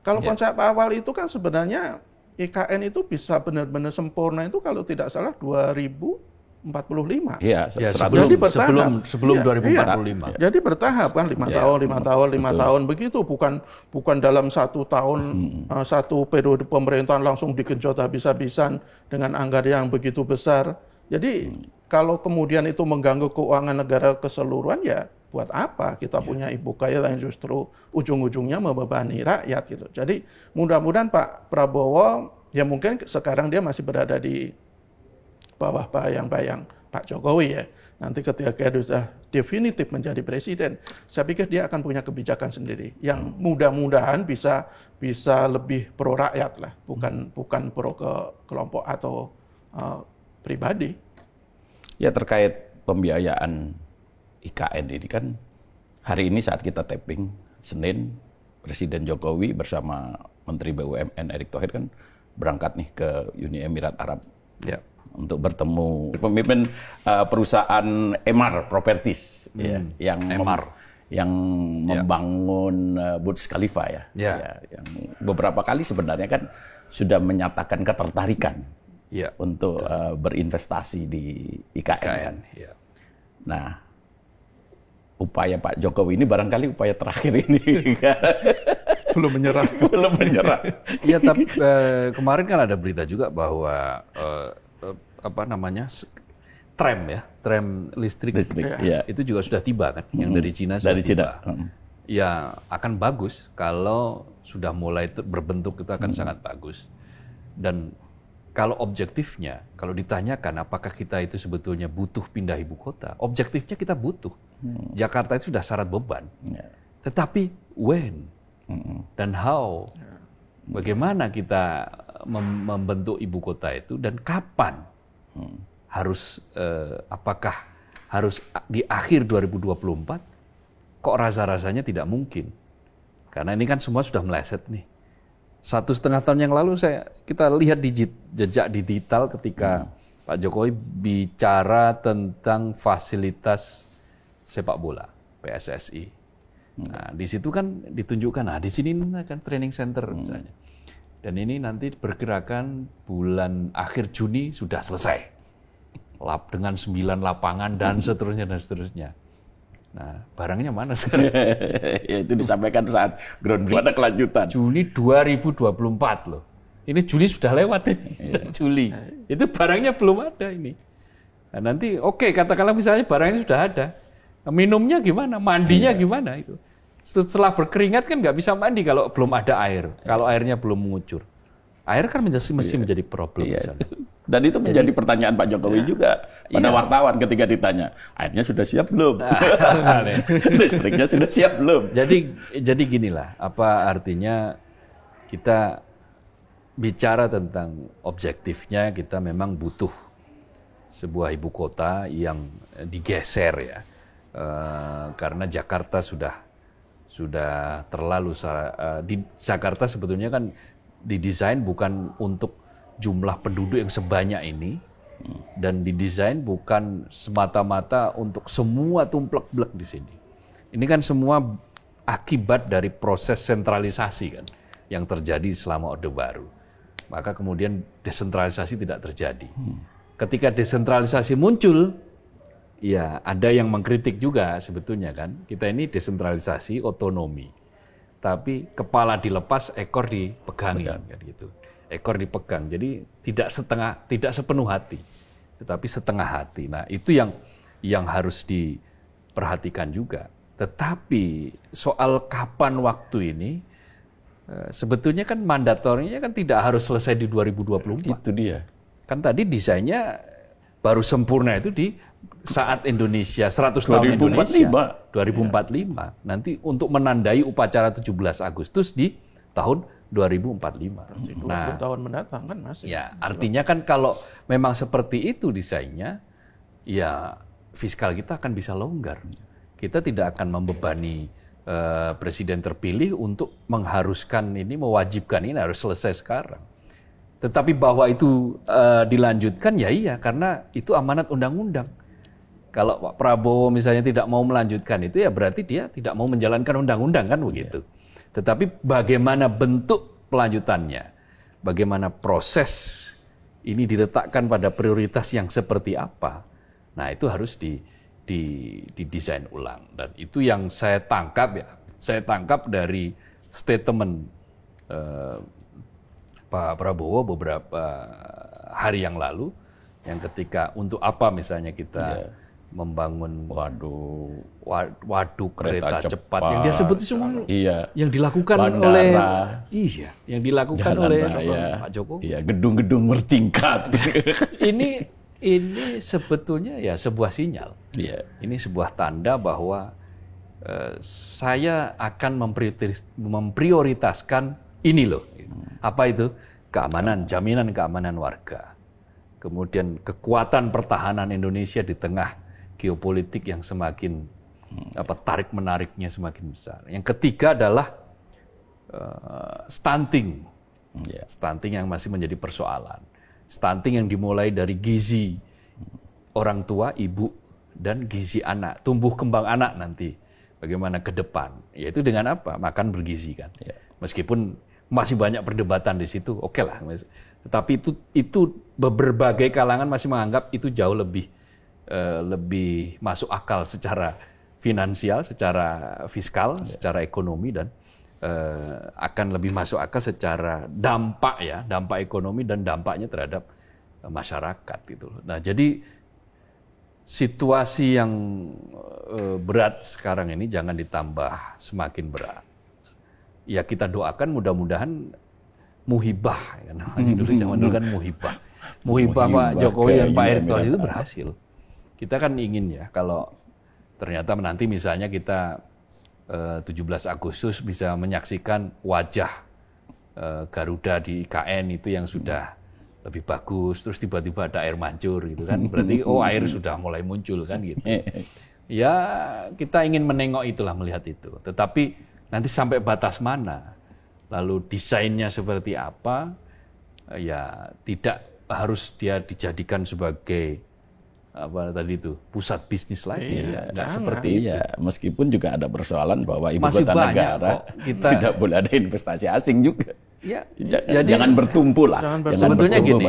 Kalau konsep awal itu kan sebenarnya IKN itu bisa benar-benar sempurna itu kalau tidak salah 2045. Iya, sebelum 2045. Jadi bertahap kan 5 tahun begitu, bukan dalam 1 tahun satu periode pemerintahan langsung digenjot habis-habisan dengan anggaran yang begitu besar. Jadi kalau kemudian itu mengganggu keuangan negara keseluruhan, ya buat apa kita punya ibu kota yang justru ujung-ujungnya membebani rakyat gitu. Jadi mudah-mudahan Pak Prabowo, ya mungkin sekarang dia masih berada di bawah bayang-bayang Pak Jokowi ya. Nanti ketika dia sudah definitif menjadi presiden, saya pikir dia akan punya kebijakan sendiri yang mudah-mudahan bisa lebih pro rakyat lah, bukan pro ke kelompok atau pribadi. Ya terkait pembiayaan IKN ini kan hari ini saat kita taping Senin, Presiden Jokowi bersama Menteri BUMN Erick Thohir kan berangkat nih ke Uni Emirat Arab untuk bertemu pemimpin perusahaan Emaar Properties yang membangun Burj Khalifa yang beberapa kali sebenarnya kan sudah menyatakan ketertarikan untuk berinvestasi di IKN. Nah, upaya Pak Jokowi ini barangkali upaya terakhir ini. Belum menyerah. Belum menyerah. Iya, tapi kemarin kan ada berita juga bahwa tram listrik ya. itu juga sudah tiba kan, yang dari Cina sudah tiba. Ya akan bagus kalau sudah mulai berbentuk, itu akan sangat bagus. Dan kalau objektifnya, kalau ditanyakan apakah kita itu sebetulnya butuh pindah ibu kota, objektifnya kita butuh. Jakarta itu sudah syarat beban. Tetapi when dan how, bagaimana kita membentuk ibu kota itu dan kapan? Harus apakah harus di akhir 2024? Kok rasa-rasanya tidak mungkin? Karena ini kan semua sudah meleset nih. 1,5 tahun yang lalu kita lihat jejak digital ketika Pak Jokowi bicara tentang fasilitas sepak bola PSSI. Nah, di situ kan ditunjukkan, di sini kan training center misalnya. Dan ini nanti perkirakan bulan akhir Juni sudah selesai. Dengan 9 lapangan dan seterusnya dan seterusnya. Nah, barangnya mana sekarang? Ya, itu disampaikan saat groundbreaking. Ada kelanjutan. Juli 2024 loh. Ini Juli sudah lewat ya. Juli. Itu barangnya belum ada ini. Nah, nanti katakanlah misalnya barangnya sudah ada. Minumnya gimana? Mandinya gimana itu? Setelah berkeringat kan nggak bisa mandi kalau belum ada air. Kalau airnya belum mengucur. Air kan mesti menjadi problem misalnya. Dan itu menjadi pertanyaan Pak Jokowi juga pada wartawan ketika ditanya, airnya sudah siap belum? Listriknya sudah siap belum? Jadi ginilah, apa artinya kita bicara tentang objektifnya, kita memang butuh sebuah ibu kota yang digeser ya, karena Jakarta sudah terlalu di Jakarta sebetulnya kan didesain bukan untuk jumlah penduduk yang sebanyak ini, dan didesain bukan semata-mata untuk semua tumplek-blek di sini. Ini kan semua akibat dari proses sentralisasi kan yang terjadi selama Orde Baru. Maka kemudian desentralisasi tidak terjadi. Ketika desentralisasi muncul, ya ada yang mengkritik juga sebetulnya kan. Kita ini desentralisasi, otonomi. Tapi kepala dilepas, ekor dipegangi kan gitu. Ekor dipegang, jadi tidak sepenuh hati, tetapi setengah hati. Nah, itu yang harus diperhatikan juga. Tetapi soal kapan waktu ini, sebetulnya kan mandatorinya kan tidak harus selesai di 2024. Itu dia. Kan tadi desainnya baru sempurna itu di saat Indonesia 100 tahun Indonesia 2045. Nanti untuk menandai upacara 17 Agustus di tahun 2045. 20 tahun mendatang kan masih. Ya, artinya kan kalau memang seperti itu desainnya, ya fiskal kita akan bisa longgar. Kita tidak akan membebani presiden terpilih untuk mengharuskan ini, mewajibkan ini harus selesai sekarang. Tetapi bahwa itu dilanjutkan, ya iya, karena itu amanat undang-undang. Kalau Pak Prabowo misalnya tidak mau melanjutkan itu, ya berarti dia tidak mau menjalankan undang-undang kan begitu. Tetapi bagaimana bentuk pelanjutannya, bagaimana proses ini diletakkan pada prioritas yang seperti apa, nah itu harus didesain ulang. Dan itu yang saya tangkap dari statement Pak Prabowo beberapa hari yang lalu, yang ketika untuk apa misalnya kita membangun waduk kereta cepat yang dia sebut itu semua yang dilakukan bandara, yang dilakukan oleh Pak Jokowi. Iya, gedung-gedung bertingkat. Ini sebetulnya ya sebuah sinyal. Ini sebuah tanda bahwa saya akan memprioritaskan ini loh. Apa itu? Keamanan, jaminan keamanan warga. Kemudian kekuatan pertahanan Indonesia di tengah geopolitik yang semakin tarik-menariknya semakin besar. Yang ketiga adalah stunting. Stunting yang masih menjadi persoalan. Stunting yang dimulai dari gizi orang tua, ibu, dan gizi anak. Tumbuh kembang anak nanti. Bagaimana ke depan. Yaitu dengan apa? Makan bergizi kan. Meskipun masih banyak perdebatan di situ, oke lah. Tetapi itu berbagai kalangan masih menganggap itu jauh lebih masuk akal secara finansial, secara fiskal, secara ekonomi, dan akan lebih masuk akal secara dampak ekonomi dan dampaknya terhadap masyarakat gitu loh. Nah, jadi situasi yang berat sekarang ini jangan ditambah semakin berat. Ya kita doakan mudah-mudahan muhibah, kan zaman dulu kan muhibah Pak Jokowi dan Pak Erick Thohir itu berhasil. Kita kan ingin ya kalau ternyata nanti misalnya kita 17 Agustus bisa menyaksikan wajah Garuda di IKN itu yang sudah lebih bagus, terus tiba-tiba ada air mancur gitu kan, berarti air sudah mulai muncul kan gitu. Ya kita ingin menengok itulah, melihat itu. Tetapi nanti sampai batas mana, lalu desainnya seperti apa, ya tidak harus dia dijadikan sebagai apa tadi itu pusat bisnis lagi, nggak seperti itu. Meskipun juga ada persoalan bahwa ibu kota negara tidak boleh ada investasi asing juga. Ya, jadi jangan bertumpu lah. Sebetulnya gini,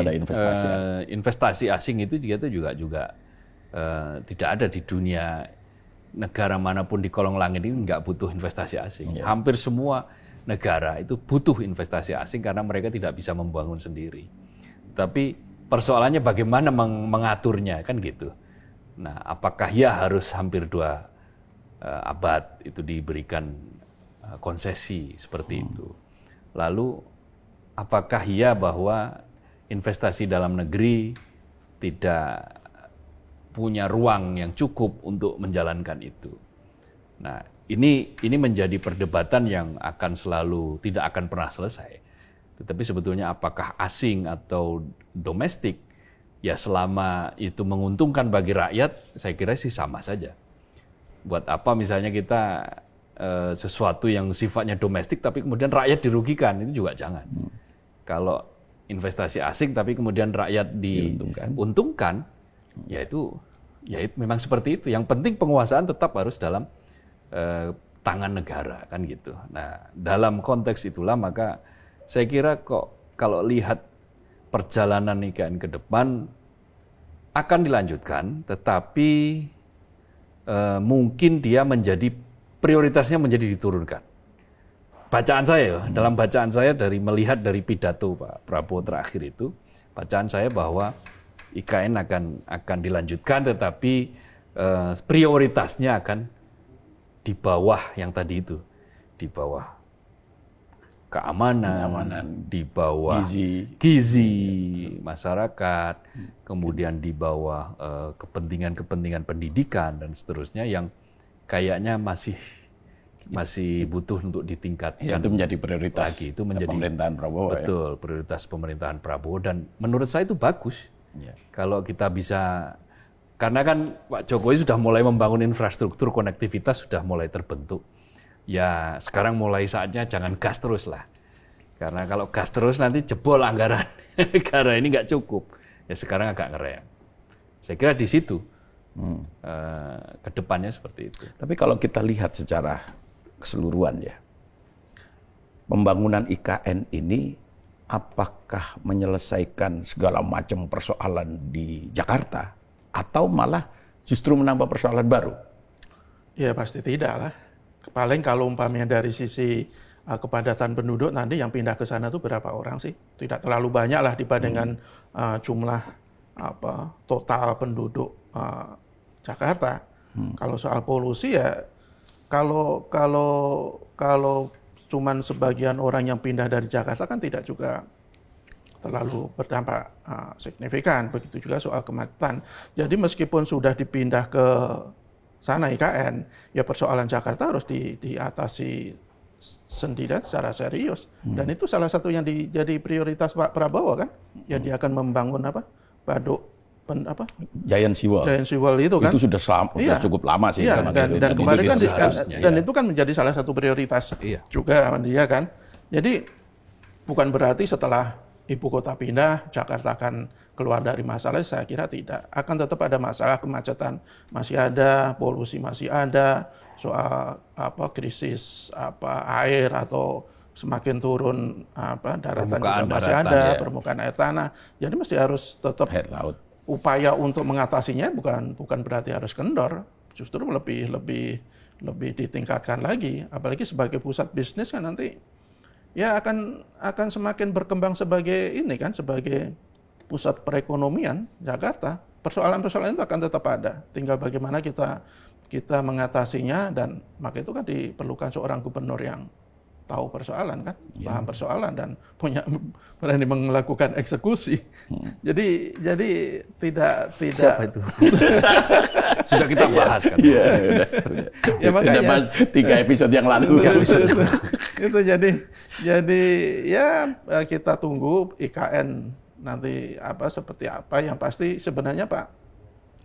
investasi asing itu juga tidak ada di dunia. Negara manapun di kolong langit ini nggak butuh investasi asing. Hampir semua negara itu butuh investasi asing karena mereka tidak bisa membangun sendiri. Tapi persoalannya bagaimana mengaturnya, kan gitu. Nah, apakah ya harus hampir 2 abad itu diberikan konsesi seperti itu? Lalu, apakah ya bahwa investasi dalam negeri tidak punya ruang yang cukup untuk menjalankan itu? Nah, ini menjadi perdebatan yang akan selalu tidak akan pernah selesai. Tetapi sebetulnya apakah asing atau domestik, ya selama itu menguntungkan bagi rakyat, saya kira sih sama saja. Buat apa misalnya kita sesuatu yang sifatnya domestik tapi kemudian rakyat dirugikan, itu juga jangan. Kalau investasi asing tapi kemudian rakyat diuntungkan, ya itu memang seperti itu. Yang penting penguasaan tetap harus dalam tangan negara, kan gitu. Nah, dalam konteks itulah maka saya kira kalau lihat perjalanan IKN ke depan akan dilanjutkan, tetapi mungkin dia prioritasnya menjadi diturunkan. Bacaan saya, dalam bacaan saya melihat dari pidato Pak Prabowo terakhir itu, bacaan saya bahwa IKN akan dilanjutkan, tetapi prioritasnya akan di bawah yang tadi itu, di bawah keamanan, di bawah gizi masyarakat, kemudian di bawah kepentingan pendidikan dan seterusnya yang kayaknya masih butuh untuk ditingkatkan. Ya, itu menjadi prioritas lagi. Itu menjadi pemerintahan Prabowo. Betul, prioritas pemerintahan Prabowo, dan menurut saya itu bagus. Kalau kita bisa, karena kan Pak Jokowi sudah mulai membangun infrastruktur konektivitas, sudah mulai terbentuk. Ya sekarang mulai saatnya jangan gas terus lah. Karena kalau gas terus nanti jebol anggaran negara ini nggak cukup. Ya sekarang agak ngerem. Saya kira di situ kedepannya seperti itu. Tapi kalau kita lihat secara keseluruhan ya, pembangunan IKN ini apakah menyelesaikan segala macam persoalan di Jakarta atau malah justru menambah persoalan baru? Ya pasti tidak lah. Paling kalau umpamanya dari sisi kepadatan penduduk, nanti yang pindah ke sana itu berapa orang sih? Tidak terlalu banyak lah dibandingkan jumlah total penduduk Jakarta. Kalau soal polusi ya, kalau cuman sebagian orang yang pindah dari Jakarta kan tidak juga terlalu berdampak signifikan. Begitu juga soal kemacetan. Jadi meskipun sudah dipindah ke sana IKN, ya persoalan Jakarta harus diatasi sendiri secara serius. Dan itu salah satu yang jadi prioritas Pak Prabowo kan. Ya dia akan membangun Giant Seawall itu kan. Itu sudah cukup lama sih. Iya, dan kemarin kan dan itu kan menjadi salah satu prioritas juga dia kan. Jadi bukan berarti setelah ibu kota pindah, Jakarta akan keluar dari masalah, saya kira tidak. Akan tetap ada masalah, kemacetan masih ada, polusi masih ada, soal krisis air atau semakin turun daratan juga masih ada, permukaan air tanah. Jadi mesti harus tetap upaya untuk mengatasinya bukan berarti harus kendor. justru lebih ditingkatkan lagi. Apalagi sebagai pusat bisnis kan nanti ya akan semakin berkembang sebagai sebagai pusat perekonomian Jakarta. Persoalan-persoalan itu akan tetap ada. Tinggal bagaimana kita mengatasinya, dan maka itu kan diperlukan seorang gubernur yang tahu persoalan kan, paham persoalan dan berani melakukan eksekusi. Jadi tidak siapa itu? Sudah kita bahas kan. Iya, udah. Ya makanya bahas 3 episode yang lalu. Itu jadi ya kita tunggu IKN nanti seperti apa. Yang pasti sebenarnya Pak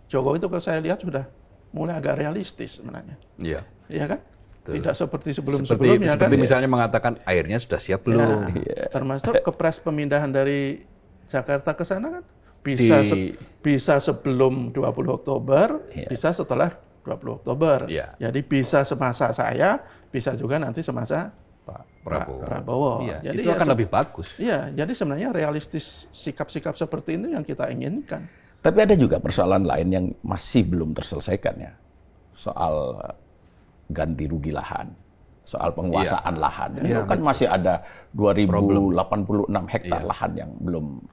Jokowi itu kalau saya lihat sudah mulai agak realistis sebenarnya. Iya. Iya kan? Betul. Tidak seperti sebelum-sebelumnya seperti kan? misalnya mengatakan airnya sudah siap belum? Ya, termasuk kepres pemindahan dari Jakarta ke sana kan bisa sebelum 20 Oktober, bisa setelah 20 Oktober. Ya. Jadi bisa semasa saya, bisa juga nanti semasa Pak Prabowo. Iya, jadi itu akan lebih bagus. Iya, jadi sebenarnya realistis sikap-sikap seperti ini yang kita inginkan. Tapi ada juga persoalan lain yang masih belum terselesaikan ya. Soal ganti rugi lahan, soal penguasaan lahan. Itu kan masih ada 2086 hektar lahan yang belum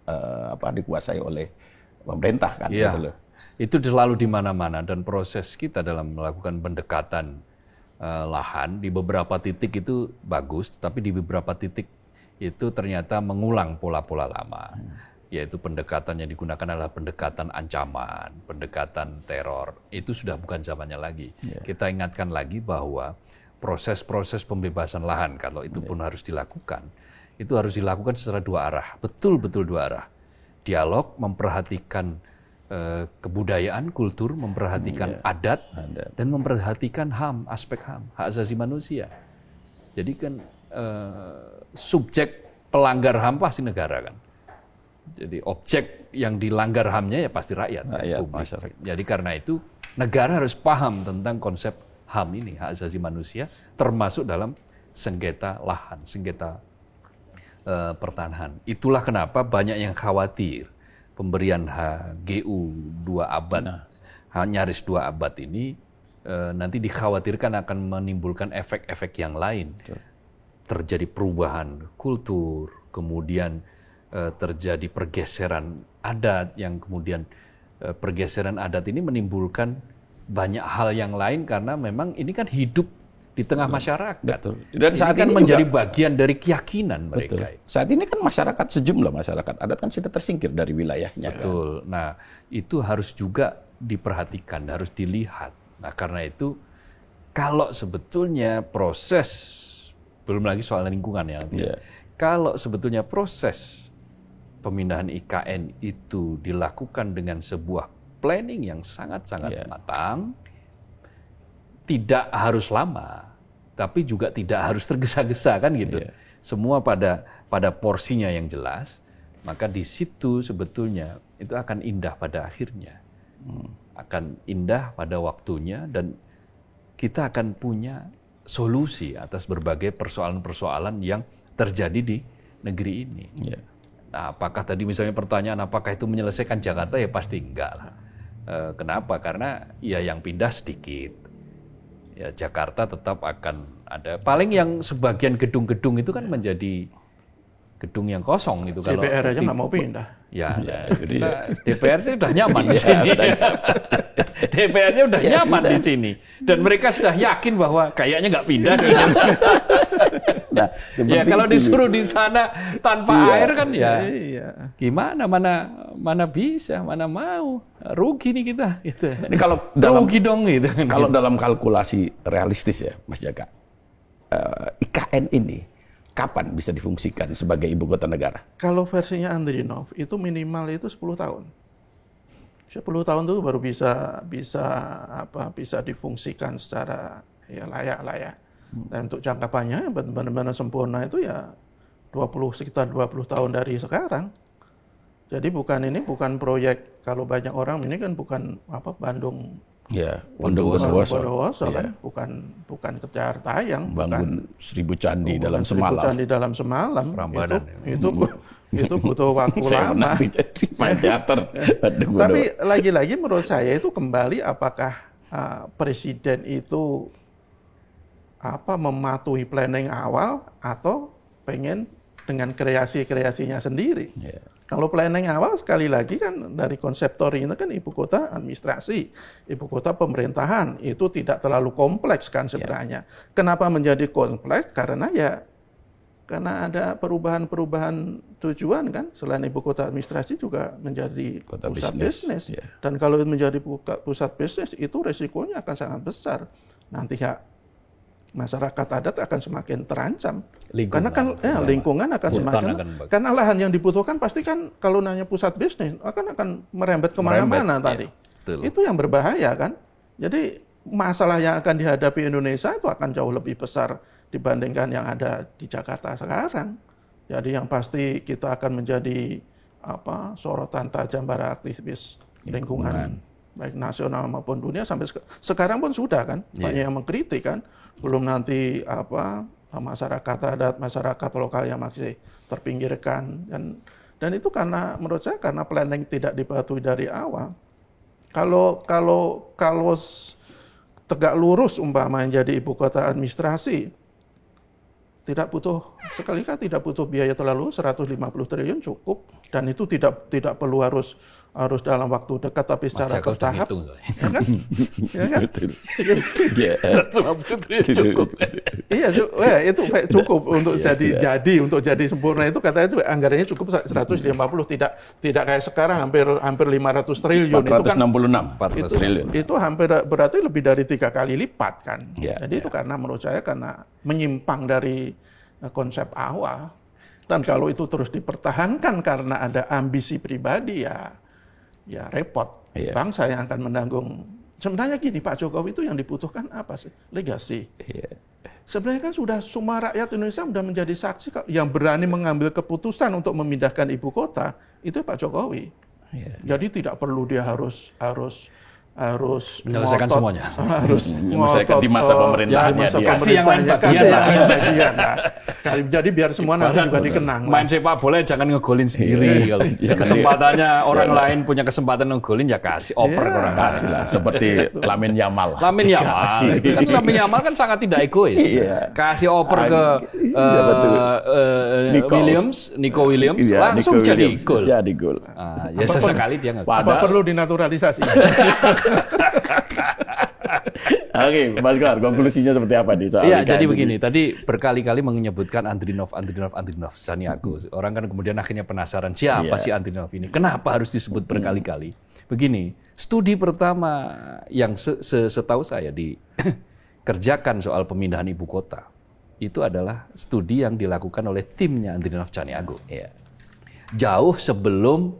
dikuasai oleh pemerintah kan. Gitu loh. Itu selalu di mana-mana, dan proses kita dalam melakukan pendekatan lahan di beberapa titik itu bagus, tapi di beberapa titik itu ternyata mengulang pola-pola lama. Yaitu pendekatan yang digunakan adalah pendekatan ancaman, pendekatan teror. Itu sudah bukan zamannya lagi. Kita ingatkan lagi bahwa proses-proses pembebasan lahan, kalau itu pun harus dilakukan, itu harus dilakukan secara 2 arah. Betul-betul 2 arah. Dialog, memperhatikan kebudayaan, kultur, memperhatikan adat, dan memperhatikan HAM, aspek HAM, hak asasi manusia. Jadi kan subjek pelanggar HAM pasti negara kan. Jadi objek yang dilanggar HAM-nya ya pasti rakyat, publik. Jadi karena itu negara harus paham tentang konsep HAM ini, hak asasi manusia, termasuk dalam sengketa lahan, sengketa pertanahan. Itulah kenapa banyak yang khawatir pemberian HGU 2 abad, nyaris 2 abad ini nanti dikhawatirkan akan menimbulkan efek-efek yang lain. Terjadi perubahan kultur, kemudian terjadi pergeseran adat, yang kemudian pergeseran adat ini menimbulkan banyak hal yang lain karena memang ini kan hidup di tengah masyarakat. Betul. Dan saat ini kan menjadi bagian dari keyakinan mereka. Betul. Saat ini kan sejumlah masyarakat adat kan sudah tersingkir dari wilayahnya. Betul. Kan? Nah, itu harus juga diperhatikan, harus dilihat. Nah, karena itu kalau sebetulnya proses, belum lagi soal lingkungan ya. Kalau sebetulnya proses pemindahan IKN itu dilakukan dengan sebuah planning yang sangat-sangat matang, tidak harus lama, tapi juga tidak harus tergesa-gesa kan gitu. Semua pada porsinya yang jelas, maka di situ sebetulnya itu akan indah pada akhirnya. Akan indah pada waktunya, dan kita akan punya solusi atas berbagai persoalan-persoalan yang terjadi di negeri ini. Nah, apakah tadi misalnya pertanyaan apakah itu menyelesaikan Jakarta, ya pasti enggak lah. Kenapa? Karena ya yang pindah sedikit. Ya Jakarta tetap akan ada. Paling yang sebagian gedung-gedung itu kan menjadi gedung yang kosong itu. Kalau DPR aja nggak mau pindah. Ya, DPR sih udah nyaman di sini. DPR-nya udah nyaman di sini, dan mereka sudah yakin bahwa kayaknya nggak pindah. Ya kalau disuruh di sana tanpa air kan ya gimana, mana bisa, mana mau, rugi nih kita. Gitu. Ini kalau rugi dong gitu. Kalau dalam kalkulasi realistis ya, Mas Jaka, IKN ini kapan bisa difungsikan sebagai ibu kota negara? Kalau versinya Andrinov itu minimal itu 10 tahun. 10 tahun itu baru bisa difungsikan secara layak. Dan untuk jangka panjang benar-benar sempurna itu ya sekitar 20 tahun dari sekarang. Jadi bukan proyek, kalau banyak orang ini kan bukan Bandung Bondowoso kan, bukan kejar tayang, bangun 1000 candi dalam semalam. 1000 candi dalam semalam. Itu butuh waktu lama. Tapi lagi-lagi menurut saya itu kembali apakah presiden itu mematuhi planning awal atau pengen dengan kreasi-kreasinya sendiri. Yeah. Kalau planning awal sekali lagi kan dari konseptori itu kan ibu kota administrasi, ibu kota pemerintahan itu tidak terlalu kompleks kan sebenarnya. Yeah. Kenapa menjadi kompleks? Karena ada perubahan-perubahan tujuan kan, selain ibu kota administrasi juga menjadi kota pusat bisnis. Yeah. Dan kalau menjadi pusat bisnis itu resikonya akan sangat besar. Nanti masyarakat adat akan semakin terancam. Karena kan lingkungan akan semakin karena lahan yang dibutuhkan pasti kan kalau nanya pusat bisnis akan merembet kemana-mana tadi. Ya, itu yang berbahaya kan. Jadi masalah yang akan dihadapi Indonesia itu akan jauh lebih besar dibandingkan yang ada di Jakarta sekarang. Jadi yang pasti kita akan menjadi sorotan tajam para aktivis lingkungan baik nasional maupun dunia sampai sekarang pun sudah kan banyak yang mengkritik kan, belum nanti masyarakat adat, masyarakat lokal yang masih terpinggirkan dan itu karena menurut saya karena planning tidak dipatuhi dari awal. Kalau tegak lurus umpamanya jadi ibu kota administrasi tidak butuh biaya terlalu 150 triliun cukup dan itu tidak perlu harus dalam waktu dekat tapi secara bertahap. Ya kan? Ya kan? Ya, 150 triliun cukup. Iya, itu cukup untuk jadi sempurna itu katanya juga anggarannya cukup 150 tidak kayak sekarang hampir 500 triliun 466 triliun. Itu hampir berarti lebih dari 3 kali lipat kan. Jadi itu karena menurut saya karena menyimpang dari konsep awal. Dan kalau itu terus dipertahankan karena ada ambisi pribadi ya repot. Bangsa yang akan menanggung. Sebenarnya gini, Pak Jokowi itu yang dibutuhkan apa sih? Legasi. Sebenarnya kan semua rakyat Indonesia sudah menjadi saksi yang berani mengambil keputusan untuk memindahkan ibu kota itu Pak Jokowi. Jadi tidak perlu dia harus menyelesaikan semuanya. Harus menyelesaikan di masa pemerintahannya dia. Kasih yang lain bagian. Jadi biar semua nanti juga dikenang. Main sepak bola jangan ngegolin sendiri. Kesempatannya orang lain punya kesempatan ngegolin ya kasih oper ke orang kasih lah. Seperti Lamine Yamal. Lamine Yamal kan sangat tidak egois. Kasih oper ke Nico Williams langsung jadi gol. Jadi gol. Ya sesekali dia ngegol. Apa perlu dinaturalisasi? Oke, Mas Gar, konklusinya seperti apa nih soal Iya, jadi begini. Tadi berkali-kali menyebutkan Andrinov, Caniago. Orang kan kemudian akhirnya penasaran siapa sih Andrinov ini? Kenapa harus disebut berkali-kali? Begini, studi pertama yang setahu saya dikerjakan soal pemindahan ibu kota itu adalah studi yang dilakukan oleh timnya Andrinov Caniago. Jauh sebelum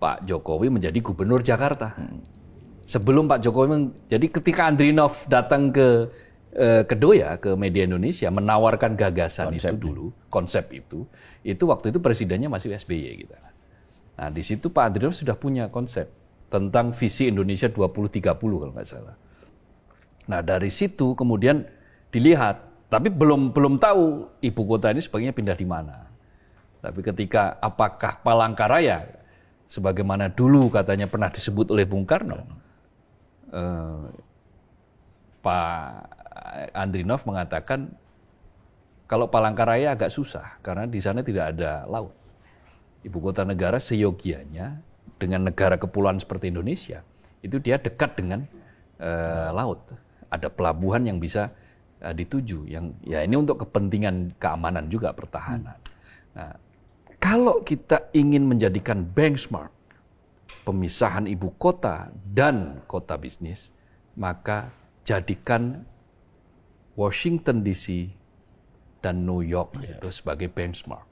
Pak Jokowi menjadi gubernur Jakarta. Sebelum Pak Jokowi, jadi ketika Andrinov datang ke Kedoya, ke media Indonesia, menawarkan gagasan konsep itu waktu itu presidennya masih SBY gitu. Nah di situ Pak Andrinov sudah punya konsep tentang visi Indonesia 2030 kalau nggak salah. Nah dari situ kemudian dilihat, tapi belum tahu ibu kota ini sebaiknya pindah di mana. Tapi ketika apakah Palangkaraya, sebagaimana dulu katanya pernah disebut oleh Bung Karno, Pak Andrinov mengatakan kalau Palangkaraya agak susah karena di sana tidak ada laut. Ibu kota negara seyogianya dengan negara kepulauan seperti Indonesia itu dia dekat dengan laut. Ada pelabuhan yang bisa dituju. Yang ya ini untuk kepentingan keamanan juga pertahanan. Nah, kalau kita ingin menjadikan benchmark pemisahan ibu kota dan kota bisnis, maka jadikan Washington DC dan New York itu sebagai benchmark.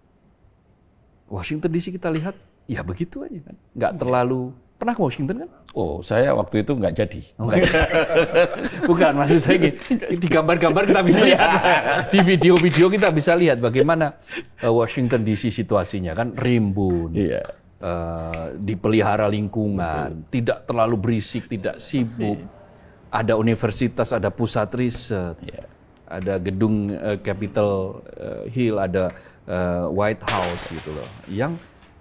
Washington DC kita lihat, ya begitu aja kan. Nggak terlalu, pernah ke Washington kan? Oh, saya waktu itu nggak jadi. Bukan, maksud saya gini, di gambar-gambar kita bisa lihat, di video-video kita bisa lihat bagaimana Washington DC situasinya kan rimbun. Dipelihara lingkungan, tidak terlalu berisik, tidak sibuk. Ada universitas, ada pusat riset, ada gedung Capitol Hill, ada White House gitu loh.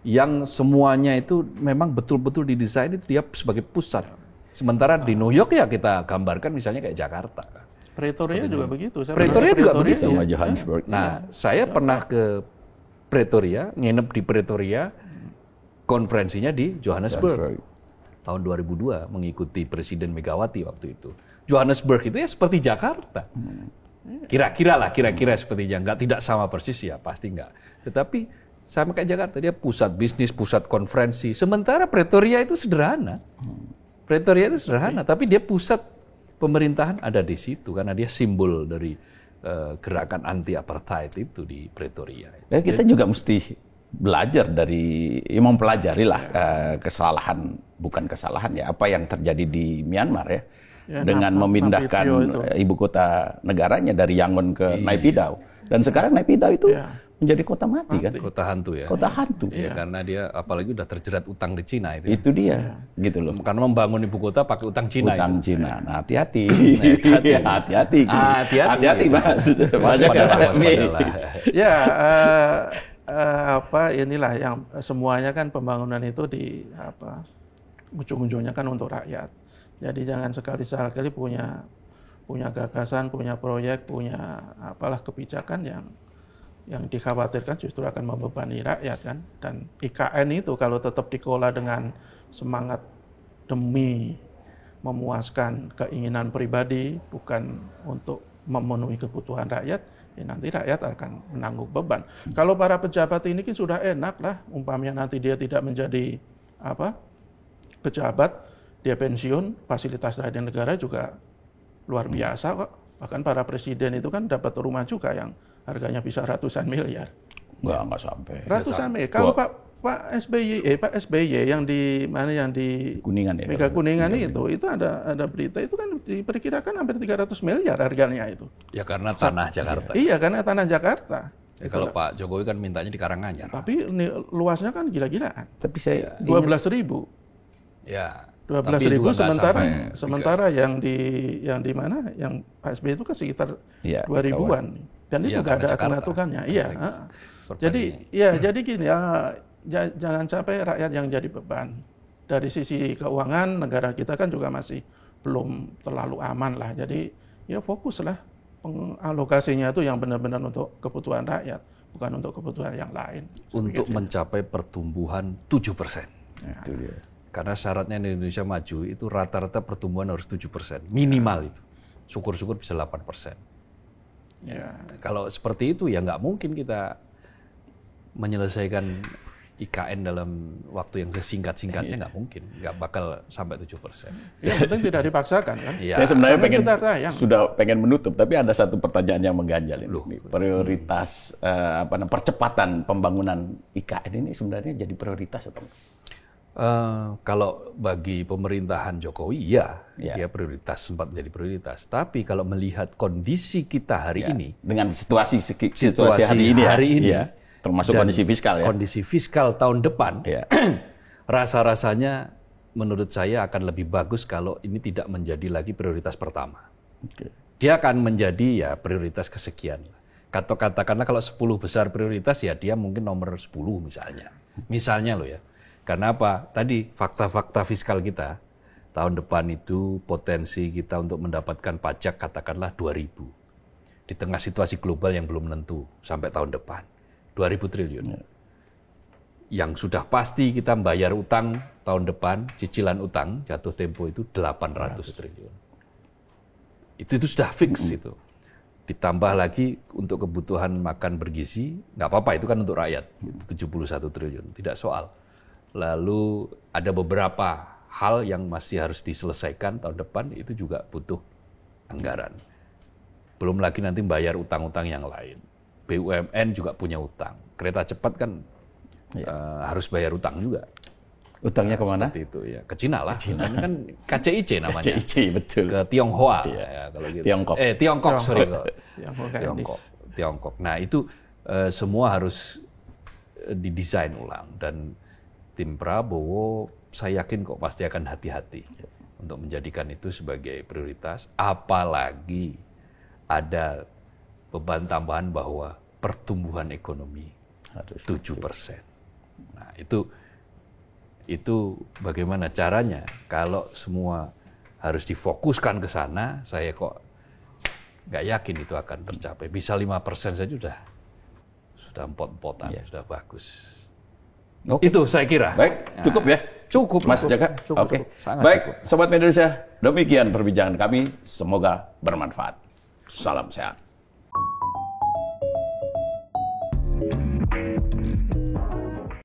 Yang semuanya itu memang betul-betul didesain itu dia sebagai pusat Sementara di New York ya kita gambarkan misalnya kayak Jakarta. Pretoria juga begitu. Pretoria juga begitu. Sama Johannesburg. Nah, saya pernah ke Pretoria, nginep di Pretoria, konferensinya di Johannesburg. Tahun 2002 mengikuti Presiden Megawati waktu itu. Johannesburg itu ya seperti Jakarta. Kira-kira sepertinya. Tidak sama persis ya, pasti enggak. Tetapi sama kayak Jakarta, dia pusat bisnis, pusat konferensi. Sementara Pretoria itu sederhana. Tapi dia pusat pemerintahan ada di situ karena dia simbol dari gerakan anti apartheid itu di Pretoria. Dan kita juga mesti belajar dari, mempelajari lah kesalahan, bukan kesalahan ya, apa yang terjadi di Myanmar ya, dengan memindahkan ibu kota negaranya dari Yangon ke Naypyidaw. Dan sekarang Naypyidaw itu menjadi kota mati kan? Kota hantu ya. Kota hantu. Ya, karena dia apalagi udah terjerat utang di Cina itu. Itu dia, gitu loh. Karena membangun ibu kota pakai utang Cina. Utang itu. Cina. Nah, hati-hati. Hati-hati, Mas. Waspadalah. Ya, inilah yang semuanya kan pembangunan itu ujung-ujungnya kan untuk rakyat. Jadi jangan sekali-sekali punya gagasan, punya proyek, punya kebijakan yang dikhawatirkan justru akan membebani rakyat kan. Dan IKN itu kalau tetap dikelola dengan semangat demi memuaskan keinginan pribadi, bukan untuk memenuhi kebutuhan rakyat, ya nanti rakyat akan menanggung beban. Kalau para pejabat ini kan sudah enak lah, umpamanya nanti dia tidak menjadi pejabat, dia pensiun, fasilitas dari negara juga luar biasa kok. Bahkan para presiden itu kan dapat rumah juga yang harganya bisa ratusan miliar. Enggak sampai. Ratusan miliar. Kalau Pak SBY yang di Kuningan ya. Mega Kuningan itu ada berita itu kan diperkirakan hampir 300 miliar harganya itu. Ya karena tanah Jakarta. Iya, karena tanah Jakarta. Ya, kalau Pak Jokowi kan mintanya di Karanganyar. Tapi luasnya kan gila-gilaan. Tapi saya 12.000. Ya. 12.000 sementara yang di mana yang Pak SBY itu kan sekitar 2.000-an. Dan itu nggak ada aturan-aturannya. Iya. Jadi gini jangan sampai rakyat yang jadi beban. Dari sisi keuangan negara kita kan juga masih belum terlalu aman lah. Jadi ya fokuslah pengalokasinya itu yang benar-benar untuk kebutuhan rakyat, bukan untuk kebutuhan yang lain. Untuk mencapai pertumbuhan 7%. Ya. Itu dia. Karena syaratnya Indonesia maju itu rata-rata pertumbuhan harus 7%. Minimal itu. Syukur-syukur bisa 8%. Ya. Kalau seperti itu ya nggak mungkin kita menyelesaikan IKN dalam waktu yang sesingkat-singkatnya, nggak mungkin, nggak bakal sampai 7%. Ya, penting tidak dipaksakan kan? Ya. Saya sebenarnya sudah pengen menutup, tapi ada satu pertanyaan yang mengganjal ini. Prioritas percepatan pembangunan IKN ini sebenarnya jadi prioritas atau enggak? Kalau bagi pemerintahan Jokowi, ya prioritas, sempat menjadi prioritas. Tapi kalau melihat kondisi kita hari ini, dengan situasi hari ini, termasuk kondisi fiskal ya. Kondisi fiskal tahun depan, rasa-rasanya menurut saya akan lebih bagus kalau ini tidak menjadi lagi prioritas pertama. Dia akan menjadi prioritas kesekian. Katakanlah kalau 10 besar prioritas ya dia mungkin nomor 10 misalnya. Misalnya loh ya. Karena apa? Tadi fakta-fakta fiskal kita tahun depan itu potensi kita untuk mendapatkan pajak katakanlah 2.000. Di tengah situasi global yang belum menentu sampai tahun depan. 2.000 triliun. Yang sudah pasti kita membayar utang tahun depan, cicilan utang jatuh tempo itu 800 triliun. Itu sudah fix itu. Ditambah lagi untuk kebutuhan makan bergizi, nggak apa-apa itu kan untuk rakyat. Itu 71 triliun, tidak soal. Lalu ada beberapa hal yang masih harus diselesaikan tahun depan, itu juga butuh anggaran. Belum lagi nanti bayar utang-utang yang lain. BUMN juga punya utang. Kereta cepat kan harus bayar utang juga. Utangnya kemana? Seperti itu ya. Ke Cina lah. Cina kan KCIC namanya. KCIC betul. Ke Tionghoa. Kalau gitu. Tiongkok. Tiongkok. Nah itu semua harus didesain ulang dan tim Prabowo saya yakin kok pasti akan hati-hati untuk menjadikan itu sebagai prioritas. Apalagi ada beban tambahan bahwa pertumbuhan ekonomi harus 7%. Nah itu bagaimana caranya kalau semua harus difokuskan ke sana, saya kok nggak yakin itu akan tercapai. Bisa 5% saja sudah empot-empotan, sudah bagus. Itu saya kira. Baik, cukup ya? Cukup, Mas Jaka. Oke. Baik, cukup. Sobat Media Indonesia, demikian perbincangan kami. Semoga bermanfaat. Salam sehat.